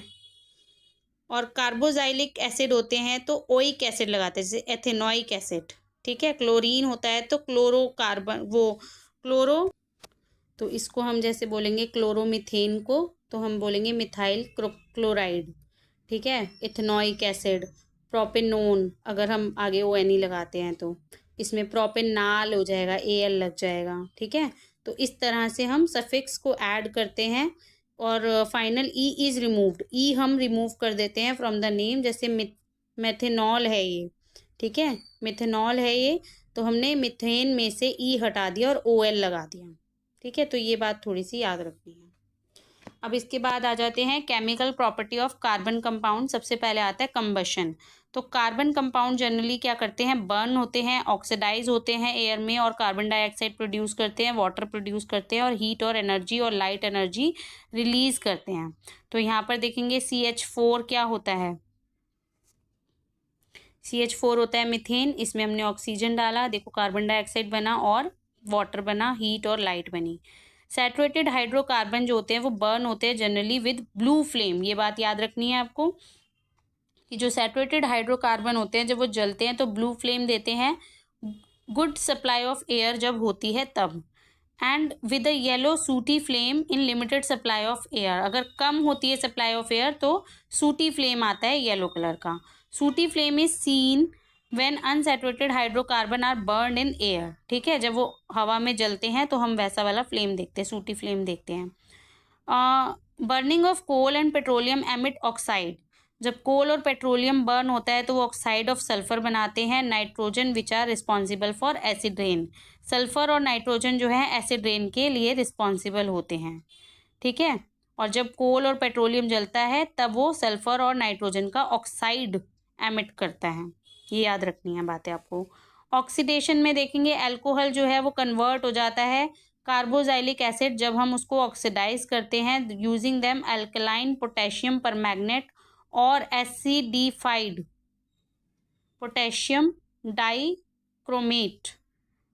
S1: और कार्बोजाइलिक एसिड होते हैं तो ओइक एसिड लगाते हैं, जैसे एथेनोइक एसिड, ठीक है। क्लोरीन होता है तो क्लोरो, तो इसको हम जैसे बोलेंगे क्लोरोमीथेन को, तो हम बोलेंगे मिथाइल क्लोराइड, ठीक है। इथेनोइक एसिड, प्रोपेनोन, अगर हम आगे ONE लगाते हैं तो इसमें प्रोपेनाल हो जाएगा, AL लग जाएगा, ठीक है। तो इस तरह से हम सफिक्स को ऐड करते हैं और फाइनल इज रिमूव्ड, हम रिमूव कर देते हैं फ्रॉम द नेम। जैसे मेथेनॉल है ये, ठीक है, मिथेनॉल है ये, तो हमने मिथेन में से हटा दिया और OL लगा दिया, ठीक है। तो ये बात थोड़ी सी याद रखनी है। अब इसके बाद आ जाते हैं chemical property of carbon compound. सबसे पहले आता है कंबशन। तो कार्बन कंपाउंड जनरली क्या करते हैं, बर्न होते हैं, ऑक्सीडाइज होते हैं एयर में और कार्बन डाइऑक्साइड प्रोड्यूस करते हैं, वाटर प्रोड्यूस करते हैं और हीट और एनर्जी और लाइट एनर्जी रिलीज करते हैं। तो यहाँ पर देखेंगे CH4 क्या होता है, CH4 होता है मीथेन, इसमें हमने ऑक्सीजन डाला, देखो कार्बन डाइऑक्साइड बना और वाटर बना, हीट और लाइट बनी। सैचुरेटेड हाइड्रोकार्बन जो होते हैं वो बर्न होते हैं जनरली विद ब्लू फ्लेम। ये बात याद रखनी है आपको कि जो सैचुरेटेड हाइड्रोकार्बन होते हैं जब वो जलते हैं तो ब्लू फ्लेम देते हैं, गुड सप्लाई ऑफ एयर जब होती है तब, एंड विद अ येलो सूटी flame in limited supply of air. अगर कम होती है सप्लाई ऑफ एयर तो सूटी फ्लेम आता है येलो कलर का। Sooty flame is seen when unsaturated hydrocarbon are burn in air, ठीक है। जब वो हवा में जलते हैं तो हम वैसा वाला फ्लेम देखते हैं, सूटी फ्लेम देखते हैं। Burning of coal and petroleum emit oxide. जब कोल और पेट्रोलियम बर्न होता है तो वो ऑक्साइड ऑफ सल्फर बनाते हैं, nitrogen which are responsible for acid rain. Sulphur और नाइट्रोजन जो है एसिड रेन के लिए रिस्पॉन्सिबल होते हैं, ठीक है। और जब कोल और पेट्रोलियम जलता है तब वो सल्फर और नाइट्रोजन का ऑक्साइड एमिट करता है। ये याद रखनी है बातें आपको। ऑक्सीडेशन में देखेंगे अल्कोहल जो है वो कन्वर्ट हो जाता है कार्बोजाइलिक एसिड जब हम उसको ऑक्सीडाइज करते हैं using them alkaline potassium permanganate और acidified potassium dichromate.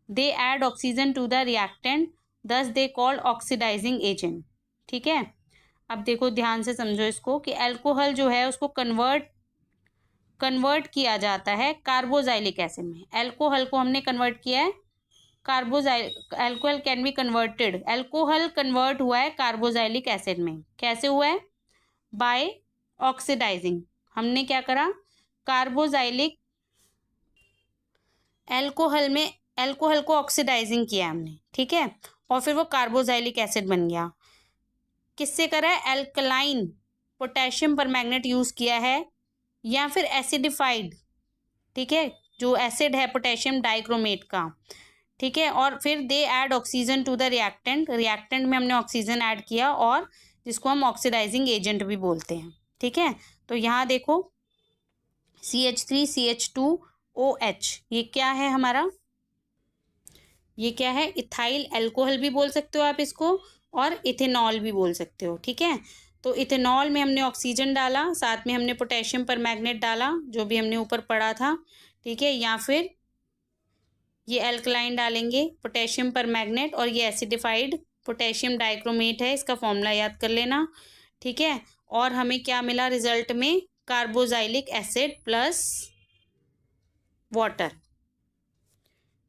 S1: They add oxygen to the reactant, thus they called oxidising agent, ठीक है। अब देखो ध्यान से समझो इसको कि अल्कोहल जो है उसको कन्वर्ट किया जाता है कार्बोजाइलिक एसिड में। अल्कोहल को हमने कन्वर्ट किया है alcohol can be converted, alcohol convert हुआ है कार्बोजाइलिक एसिड में। कैसे हुआ है, बाय ऑक्सीडाइजिंग। हमने क्या करा, कार्बोजाइलिक अल्कोहल को ऑक्सीडाइजिंग किया हमने, ठीक है, और फिर वो कार्बोजाइलिक एसिड बन गया। किससे करा है, एल्कलाइन पोटेशियम परमैंगनेट यूज किया है, या फिर एसिडिफाइड, ठीक है, जो एसिड है पोटेशियम डाइक्रोमेट का, ठीक है, और फिर they add oxygen to the reactant, reactant में हमने ऑक्सीजन ऐड किया, और जिसको हम ऑक्सीडाइजिंग एजेंट भी बोलते हैं, ठीक है। तो यहाँ देखो CH3CH2OH, ये क्या है हमारा, ये क्या है, इथाइल अल्कोहल भी बोल सकते हो आप इसको, और इथेनॉल भी बोल सकते हो, ठीक है। तो इथेनॉल में हमने ऑक्सीजन डाला, साथ में हमने पोटेशियम परमैंगनेट डाला, जो भी हमने ऊपर पढ़ा था, ठीक है, या फिर ये एल्कलाइन डालेंगे पोटेशियम परमैंगनेट, और ये एसिडिफाइड पोटेशियम डाइक्रोमेट है, इसका फॉर्मूला याद कर लेना, ठीक है। और हमें क्या मिला रिजल्ट में, कार्बोजाइलिक एसिड प्लस वाटर,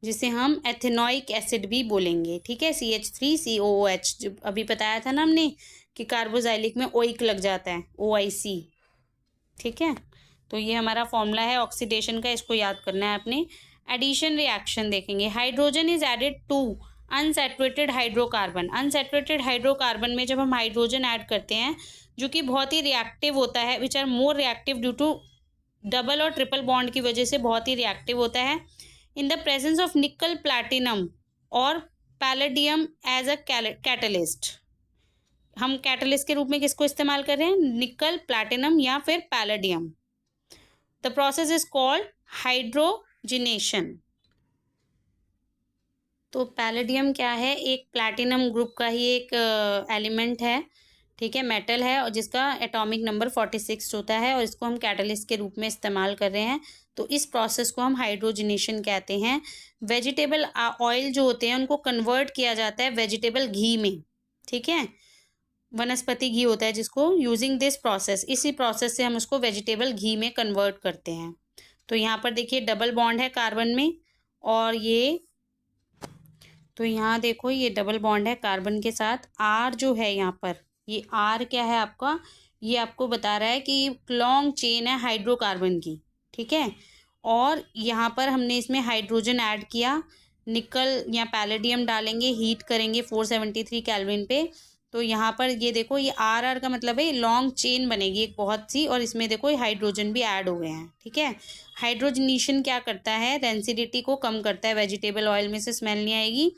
S1: जिसे हम एथेनोइक एसिड भी बोलेंगे, ठीक है। CH3COOH, जो अभी बताया था ना हमने कि कार्बोजाइलिक में ओइक लग जाता है, OIC, ठीक है। तो ये हमारा फॉर्मूला है ऑक्सीडेशन का, इसको याद करना है आपने। एडिशन रिएक्शन देखेंगे, hydrogen is added to unsaturated hydrocarbon. Unsaturated hydrocarbon में जब हम हाइड्रोजन ऐड करते हैं, जो कि बहुत ही रिएक्टिव होता है, which are more reactive due to double और ट्रिपल बॉन्ड की वजह से बहुत ही रिएक्टिव होता है, in the presence of nickel, platinum और पैलेडियम एज अ कैटलिस्ट। हम कैटलिस्ट के रूप में किसको इस्तेमाल कर रहे हैं, निकल, प्लैटिनम या फिर palladium. The process is called hydrogenation. तो पैलेडियम क्या है, एक प्लैटिनम ग्रुप का ही एक एलिमेंट है, ठीक है, मेटल है, और जिसका एटॉमिक नंबर 46 होता है, और इसको हम कैटलिस्ट के रूप में इस्तेमाल कर रहे हैं। तो इस प्रोसेस को हम हाइड्रोजिनेशन कहते हैं। वेजिटेबल ऑयल जो होते हैं उनको कन्वर्ट किया जाता है वेजिटेबल घी में, ठीक है, वनस्पति घी होता है जिसको, यूजिंग दिस प्रोसेस, इसी प्रोसेस से हम उसको वेजिटेबल घी में कन्वर्ट करते हैं। तो यहाँ पर देखिए डबल बॉन्ड है कार्बन में, और ये, तो यहाँ देखो ये डबल बॉन्ड है कार्बन के साथ, आर जो है यहाँ पर, ये आर क्या है आपका, ये आपको बता रहा है कि लॉन्ग चेन है हाइड्रोकार्बन की, ठीक है। और यहाँ पर हमने इसमें हाइड्रोजन ऐड किया, निकल या पैलेडियम डालेंगे, हीट करेंगे 473 केल्विन पे। तो यहाँ पर ये देखो, ये आर आर का मतलब है लॉन्ग चेन बनेगी एक बहुत सी, और इसमें देखो ये हाइड्रोजन भी ऐड हो गए हैं, ठीक है। हाइड्रोजनेशन क्या करता है, रेंसिडिटी को कम करता है, वेजिटेबल ऑयल में से स्मेल नहीं आएगी।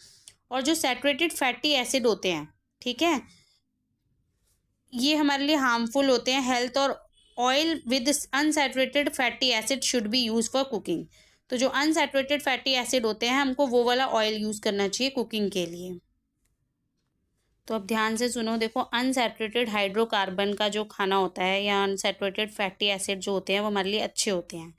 S1: और जो सैचुरेटेड फैटी एसिड होते हैं, ठीक है, ये हमारे लिए हार्मफुल होते हैं हेल्थ, और oil with unsaturated fatty acid should be use for cooking. तो जो अनसैचुरेटेड फैटी एसिड होते हैं, हमको वो वाला ऑयल यूज करना चाहिए कुकिंग के लिए। तो अब ध्यान से सुनो, देखो अनसैचुरेटेड हाइड्रोकार्बन का जो खाना होता है, या अनसैचुरेटेड फैटी एसिड जो होते हैं, वो हमारे लिए अच्छे होते हैं,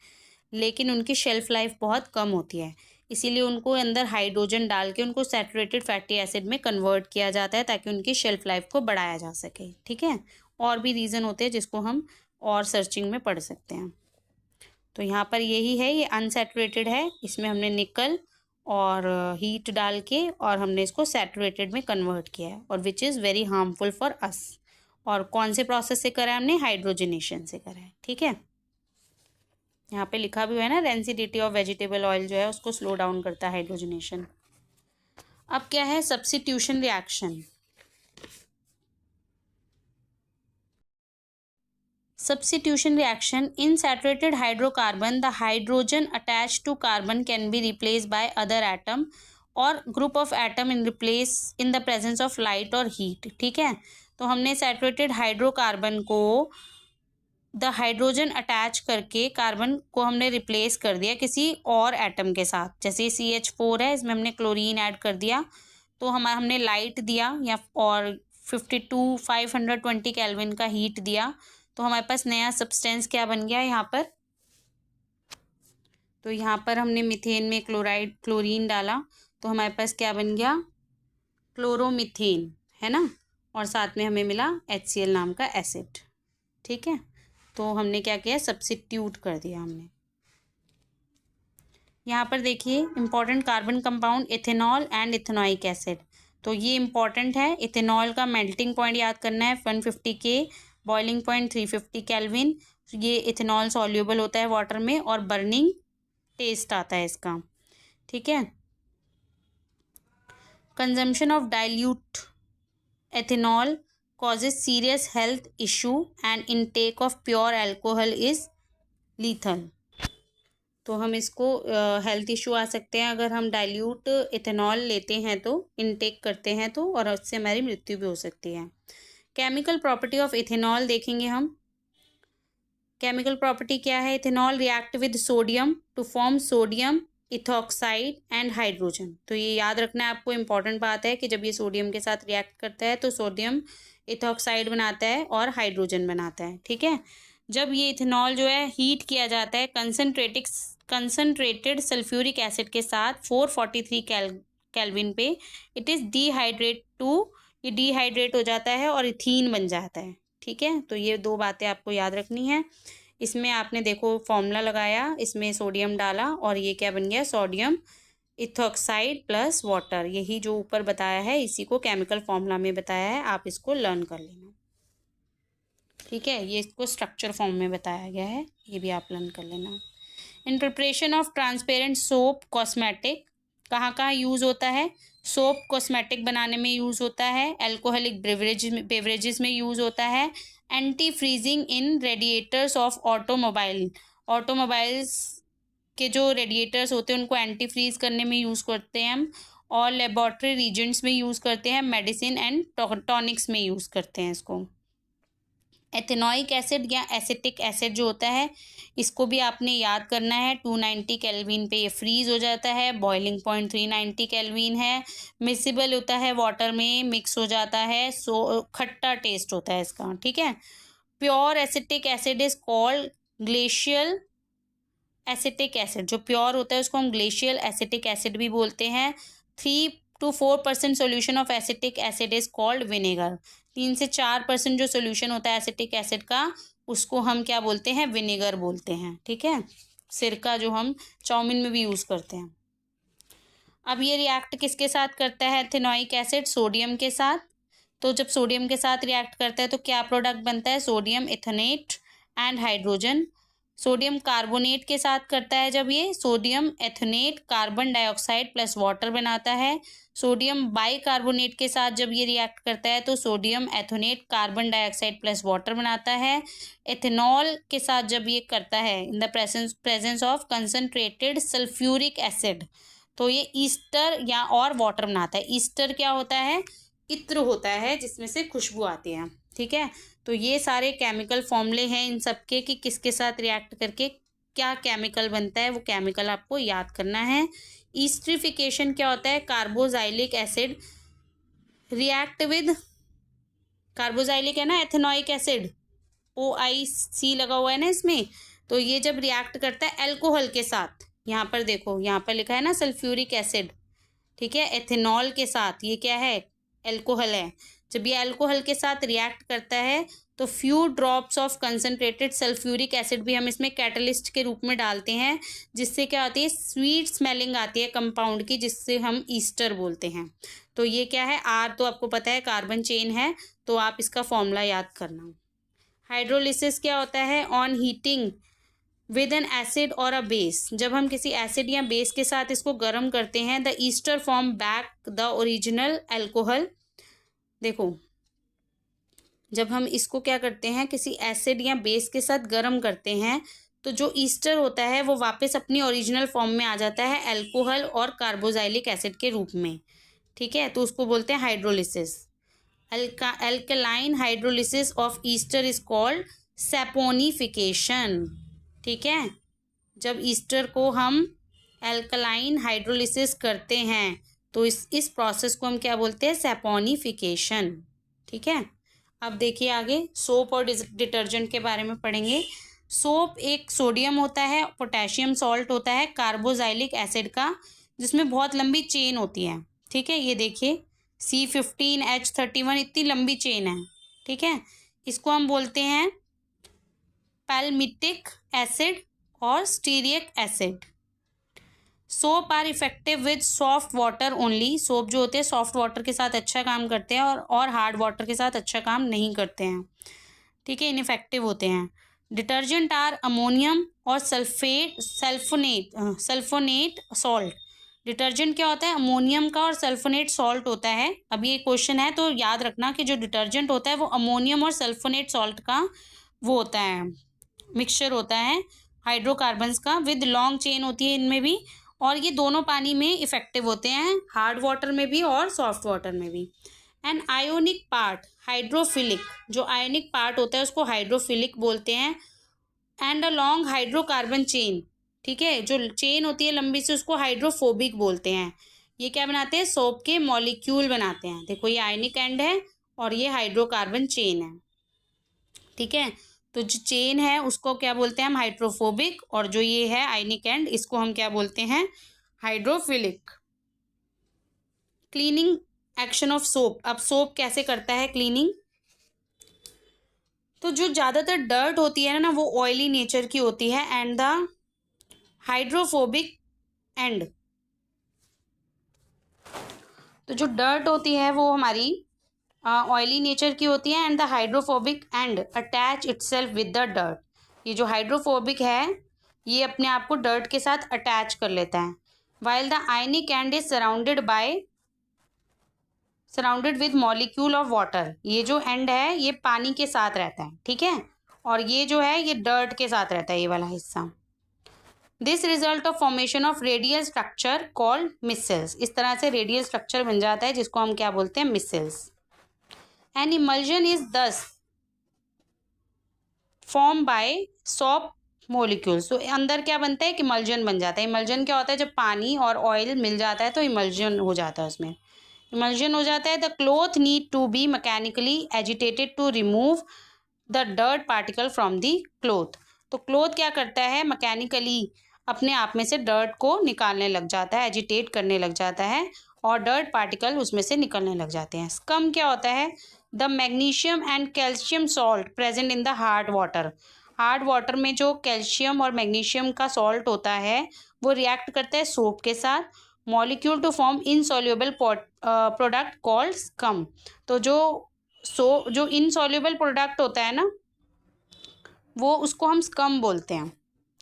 S1: लेकिन उनकी शेल्फ लाइफ बहुत कम होती है, इसीलिए उनको अंदर हाइड्रोजन डाल के उनको सैचुरेटेड फैटी एसिड में कन्वर्ट किया जाता है, ताकि उनकी शेल्फ लाइफ को बढ़ाया जा सके, ठीक है। और भी रीज़न होते हैं जिसको हम और सर्चिंग में पढ़ सकते हैं। तो यहाँ पर यही है, ये अनसैचुरेटेड है, इसमें हमने निकल और हीट डाल के, और हमने इसको सैचुरेटेड में कन्वर्ट किया है, और which is very harmful for us. और कौन से प्रोसेस से करा है हमने, हाइड्रोजनेशन से करा है, ठीक है। यहाँ पे लिखा भी हुआ है ना, रेंसिडिटी ऑफ वेजिटेबल ऑयल जो है उसको स्लो डाउन करता है हाइड्रोजनेशन। अब क्या है, substitution reaction. Substitution reaction, in saturated hydrocarbon the hydrogen attached to carbon can be replaced by other atom or group of atom in the presence of light or heat, ठीक है। तो हमने saturated hydrocarbon को the hydrogen attach करके carbon को हमने replace कर दिया किसी और एटम के साथ, जैसे CH4 है, इसमें हमने क्लोरीन ऐड कर दिया, तो हमने लाइट दिया, या और 520 केल्विन का हीट दिया, तो हमारे पास नया सब्सटेंस क्या बन गया यहाँ पर। तो यहाँ पर हमने मीथेन में क्लोरीन डाला, तो हमारे पास क्या बन गया, क्लोरोमीथेन, है ना, और साथ में हमें मिला HCl नाम का एसिड, ठीक है। तो हमने क्या किया, सब्स्टिट्यूट कर दिया हमने। यहाँ पर देखिए important carbon compound ethanol and ethanoic acid. तो ये इंपॉर्टेंट है, इथेनॉल का मेल्टिंग पॉइंट याद करना है 150 K, बॉइलिंग पॉइंट 350 केल्विन। ये इथेनॉल सॉल्यूबल होता है वाटर में और बर्निंग टेस्ट आता है इसका, ठीक है। Consumption of dilute ethanol causes serious health issue and intake of pure alcohol is lethal। तो हम इसको हेल्थ इशू आ सकते हैं अगर हम डाइल्यूट इथेनॉल लेते हैं तो, इनटेक करते हैं तो, और उससे हमारी मृत्यु भी हो सकती है। केमिकल प्रॉपर्टी ऑफ इथेनॉल देखेंगे हम। केमिकल प्रॉपर्टी क्या है? Ethanol react with sodium to form sodium ethoxide and hydrogen. तो ये याद रखना है आपको, इंपॉर्टेंट बात है कि जब ये सोडियम के साथ रिएक्ट करता है तो सोडियम इथॉक्साइड बनाता है और हाइड्रोजन बनाता है, ठीक है। जब ये इथेनॉल जो है हीट किया जाता है कंसनट्रेटेड सल्फ्यूरिक एसिड के साथ 443 केल्विन पे, इट इज़ ये डिहाइड्रेट हो जाता है और इथीन बन जाता है, ठीक है। तो ये दो बातें आपको याद रखनी है। इसमें आपने देखो फॉर्मूला लगाया, इसमें सोडियम डाला और ये क्या बन गया? Sodium ethoxide plus water. यही जो ऊपर बताया है इसी को केमिकल फॉर्मूला में बताया है, आप इसको लर्न कर लेना, ठीक है। ये इसको स्ट्रक्चर फॉर्म में बताया गया है, ये भी आप लर्न कर लेना। In preparation of transparent soap cosmetic कहाँ कहाँ यूज़ होता है? सोप कॉस्मेटिक बनाने में यूज़ होता है, अल्कोहलिक बेवरेजेस में यूज़ होता है, anti freezing in radiators of automobiles के जो रेडिएटर्स होते हैं उनको एंटी फ्रीज करने में यूज़ करते हैं हम, और लेबोरेटरी रीजेंट्स में यूज़ करते हैं, मेडिसिन एंड टॉनिक्स में यूज़ करते हैं इसको। एथेनोइक एसिड या एसिटिक एसिड जो होता है इसको भी आपने याद करना है। 290 केल्विन पे ये फ्रीज हो जाता है, बॉइलिंग पॉइंट 390 केल्विन है, मिक्सिबल होता है वाटर में, मिक्स हो जाता है, खट्टा टेस्ट होता है इसका, ठीक है। Pure acetic acid is called glacial acetic acid. जो प्योर होता है उसको हम ग्लेशियल एसिटिक एसिड भी बोलते हैं। 3 to 4% solution of acetic acid is called vinegar. 3 से 4% जो सोल्यूशन होता है एसिटिक एसिड का उसको हम क्या बोलते हैं? विनेगर बोलते हैं, ठीक है। सिरका जो हम चाउमीन में भी यूज़ करते हैं। अब ये रिएक्ट किसके साथ करता है एथेनोइक एसिड? सोडियम के साथ। तो जब सोडियम के साथ रिएक्ट करता है तो क्या प्रोडक्ट बनता है? Sodium ethanate and hydrogen. Sodium carbonate के साथ करता है जब ये, sodium ethanate carbon dioxide plus water बनाता है। सोडियम बाइकार्बोनेट के साथ जब ये रिएक्ट करता है तो sodium ethanate carbon dioxide plus water बनाता है। एथेनॉल के साथ जब ये करता है in the presence of concentrated sulphuric acid तो ये ईस्टर या और वाटर बनाता है। ईस्टर क्या होता है? इत्र होता है जिसमें से खुशबू आती है, ठीक है। तो ये सारे केमिकल फॉर्मूले हैं इन सबके कि किसके साथ रिएक्ट करके क्या केमिकल बनता है, वो केमिकल आपको याद करना है। ईस्ट्रिफिकेशन क्या होता है? Carboxylic acid react with, carboxylic है ना एथेनोइक एसिड, OIC लगा हुआ है ना इसमें, तो ये जब रिएक्ट करता है अल्कोहल के साथ, यहाँ पर देखो यहाँ पर लिखा है ना सल्फ्यूरिक एसिड, ठीक है, एथेनॉल के साथ, ये क्या है? अल्कोहल है। जब ये अल्कोहल के साथ रिएक्ट करता है तो few drops of concentrated sulphuric acid भी हम इसमें कैटलिस्ट के रूप में डालते हैं, जिससे क्या होती है? स्वीट स्मेलिंग आती है कंपाउंड की, जिससे हम ईस्टर बोलते हैं। तो ये क्या है? R तो आपको पता है कार्बन चेन है, तो आप इसका फॉर्मूला याद करना। हाइड्रोलिसिस क्या होता है? On heating with N acid और अ बेस। जब हम किसी एसिड या बेस के साथ इसको गर्म करते हैं, the Easter form back the original alcohol. देखो जब हम इसको क्या करते हैं, किसी एसिड या बेस के साथ गर्म करते हैं तो जो ईस्टर होता है वो वापस अपनी ओरिजिनल फॉर्म में आ जाता है अल्कोहल और कार्बोजाइलिक एसिड के रूप में, ठीक है। तो उसको बोलते हैं hydrolysis. Alkaline hydrolysis of Easter is called saponification, ठीक है। जब ईस्टर को हम अल्कलाइन हाइड्रोलिसिस करते हैं तो इस प्रोसेस को हम क्या बोलते हैं? सैपोनिफिकेशन, ठीक है। अब देखिए आगे सोप और डिटर्जेंट के बारे में पढ़ेंगे। सोप एक सोडियम होता है, पोटेशियम सॉल्ट होता है कार्बोजाइलिक एसिड का, जिसमें बहुत लंबी चेन होती है, ठीक है। ये देखिए C15H31 इतनी लंबी चेन है, ठीक है। इसको हम बोलते हैं पैल्मिटिक एसिड और stearic acid. Soap are effective with soft water only. Soap जो होते हैं सॉफ्ट वाटर के साथ अच्छा काम करते हैं और हार्ड वाटर के साथ अच्छा काम नहीं करते हैं। ठीक है, इनइफेक्टिव होते हैं। डिटर्जेंट आर अमोनियम और सल्फोनेट सॉल्ट। डिटर्जेंट क्या होता है? अमोनियम का और सल्फोनेट सॉल्ट होता है। अब ये क्वेश्चन है तो याद रखना कि जो डिटर्जेंट होता है वो अमोनियम और सल्फोनेट सॉल्ट का वो होता है, मिक्सचर होता है हाइड्रोकार्बन्स का, विद लॉन्ग चेन होती है इनमें भी, और ये दोनों पानी में इफेक्टिव होते हैं, हार्ड वाटर में भी और सॉफ्ट वाटर में भी। एंड आयोनिक पार्ट हाइड्रोफिलिक, जो आयोनिक पार्ट होता है उसको हाइड्रोफिलिक बोलते हैं। And a long hydrocarbon chain, ठीक है, जो चेन होती है लंबी से उसको हाइड्रोफोबिक बोलते हैं। ये क्या बनाते हैं? सोप के मॉलिक्यूल बनाते हैं। देखो ये आयनिक एंड है और ये हाइड्रोकार्बन चेन है, ठीक है। तो जो चेन है उसको क्या बोलते हैं हम? हाइड्रोफोबिक, और जो ये है आयनिक एंड इसको हम क्या बोलते हैं? Hydrophilic. Cleaning action of soap. अब सोप कैसे करता है क्लीनिंग? तो जो ज़्यादातर डर्ट होती है ना वो ऑयली नेचर की होती है, एंड द हाइड्रोफोबिक एंड, तो जो डर्ट होती है वो हमारी ऑयली नेचर की होती है, and the hydrophobic and attach itself with the dirt. ये जो हाइड्रोफोबिक है ये अपने आप को डर्ट के साथ अटैच कर लेता है, while the ionic and is surrounded with molecule of water. ये जो एंड है ये पानी के साथ रहता है, ठीक है, और ये जो है ये डर्ट के साथ रहता है, ये वाला हिस्सा। This result of formation of radial structure called micelles. इस तरह से रेडियल स्ट्रक्चर बन जाता है जिसको हम क्या बोलते हैं? मिसेल्स। एन इमल्जन इज दस फॉर्म बाय सॉप मोलिक्यूल्स। तो अंदर क्या बनता है? कि इमल्जन बन जाता है। इमल्जन क्या होता है? जब पानी और ऑयल मिल जाता है तो इमल्जन हो जाता है, उसमें इमल्जन हो जाता है। The cloth need to be mechanically agitated to remove the dirt particle from the cloth. तो क्लोथ क्या करता है? मैकेनिकली अपने आप में से डर्ट को निकालने लग जाता है, एजिटेट करने लग जाता है, और डर्ट पार्टिकल उसमें से निकलने लग जाते हैं। स्कम क्या होता है? The magnesium and calcium salt present in the hard water. Hard water में जो कैल्शियम और मैग्नीशियम का सॉल्ट होता है वो रिएक्ट करता है सोप के साथ, molecule to form insoluble product called scum. तो जो इनसॉल्युबल प्रोडक्ट होता है ना वो उसको हम स्कम बोलते हैं,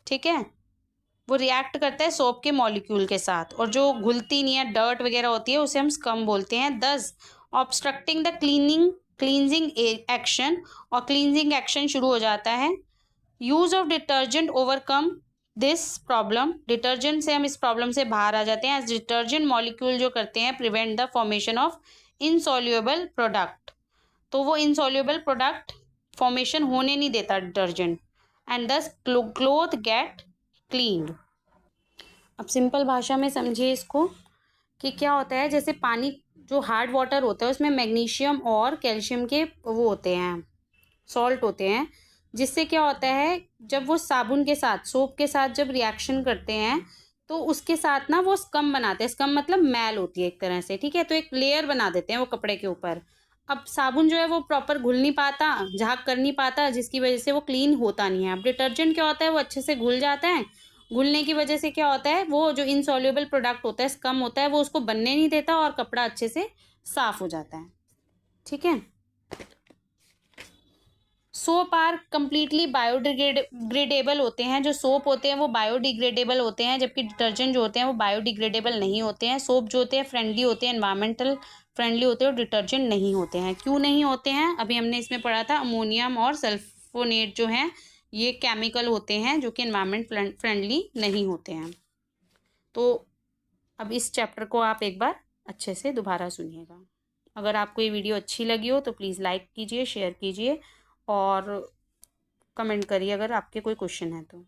S1: ठीक है। वो रिएक्ट करता है सोप के मॉलिक्यूल के साथ, और जो घुलती नहीं है डर्ट वगैरह होती है उसे हम स्कम बोलते हैं। दस ऑब्स्ट्रक्टिंग द क्लींजिंग एक्शन, और क्लींजिंग एक्शन शुरू हो जाता है। Use of detergent overcome this problem. Detergent से हम इस प्रॉब्लम से बाहर आ जाते हैं। एज डिटर्जेंट मॉलिक्यूल जो करते हैं prevent the formation of insoluble product. तो वो इनसॉल्युबल प्रोडक्ट फॉर्मेशन होने नहीं देता डिटर्जेंट, एंड दस क्लोथ गेट क्लीन्ड। अब सिंपल भाषा में समझिए इसको कि क्या होता है। जैसे पानी जो हार्ड वाटर होता है उसमें मैग्नीशियम और कैल्शियम के वो होते हैं, सॉल्ट होते हैं, जिससे क्या होता है जब वो साबुन के साथ, सोप के साथ जब रिएक्शन करते हैं तो उसके साथ ना वो स्कम बनाते हैं। स्कम मतलब मैल होती है एक तरह से, ठीक है। तो एक लेयर बना देते हैं वो कपड़े के ऊपर। अब साबुन जो है वो प्रॉपर घुल नहीं पाता, झाग कर नहीं पाता, जिसकी वजह से वो क्लीन होता नहीं है। अब डिटर्जेंट क्या होता है? वो अच्छे से घुल जाता है। घुलने की वजह से क्या होता है? वो जो इनसॉल्युबल प्रोडक्ट होता है, स्कम होता है, वो उसको बनने नहीं देता और कपड़ा अच्छे से साफ हो जाता है, ठीक है। सोप आर कम्प्लीटली बायोडिग्रेडेबल होते हैं। जो सोप होते हैं वो बायोडिग्रेडेबल होते हैं, जबकि डिटर्जेंट जो होते हैं वो बायोडिग्रेडेबल नहीं होते हैं। सोप जो होते हैं फ्रेंडली होते हैं, एनवायरमेंटल फ्रेंडली होते हैं, और डिटर्जेंट नहीं होते हैं। क्यों नहीं होते हैं? अभी हमने इसमें पढ़ा था, अमोनियम और सल्फोनेट जो हैं ये केमिकल होते हैं जो कि एनवायरमेंट फ्रेंडली नहीं होते हैं। तो अब इस चैप्टर को आप एक बार अच्छे से दोबारा सुनिएगा। अगर आपको ये वीडियो अच्छी लगी हो तो प्लीज़ लाइक कीजिए, शेयर कीजिए और कमेंट करिए अगर आपके कोई क्वेश्चन है तो।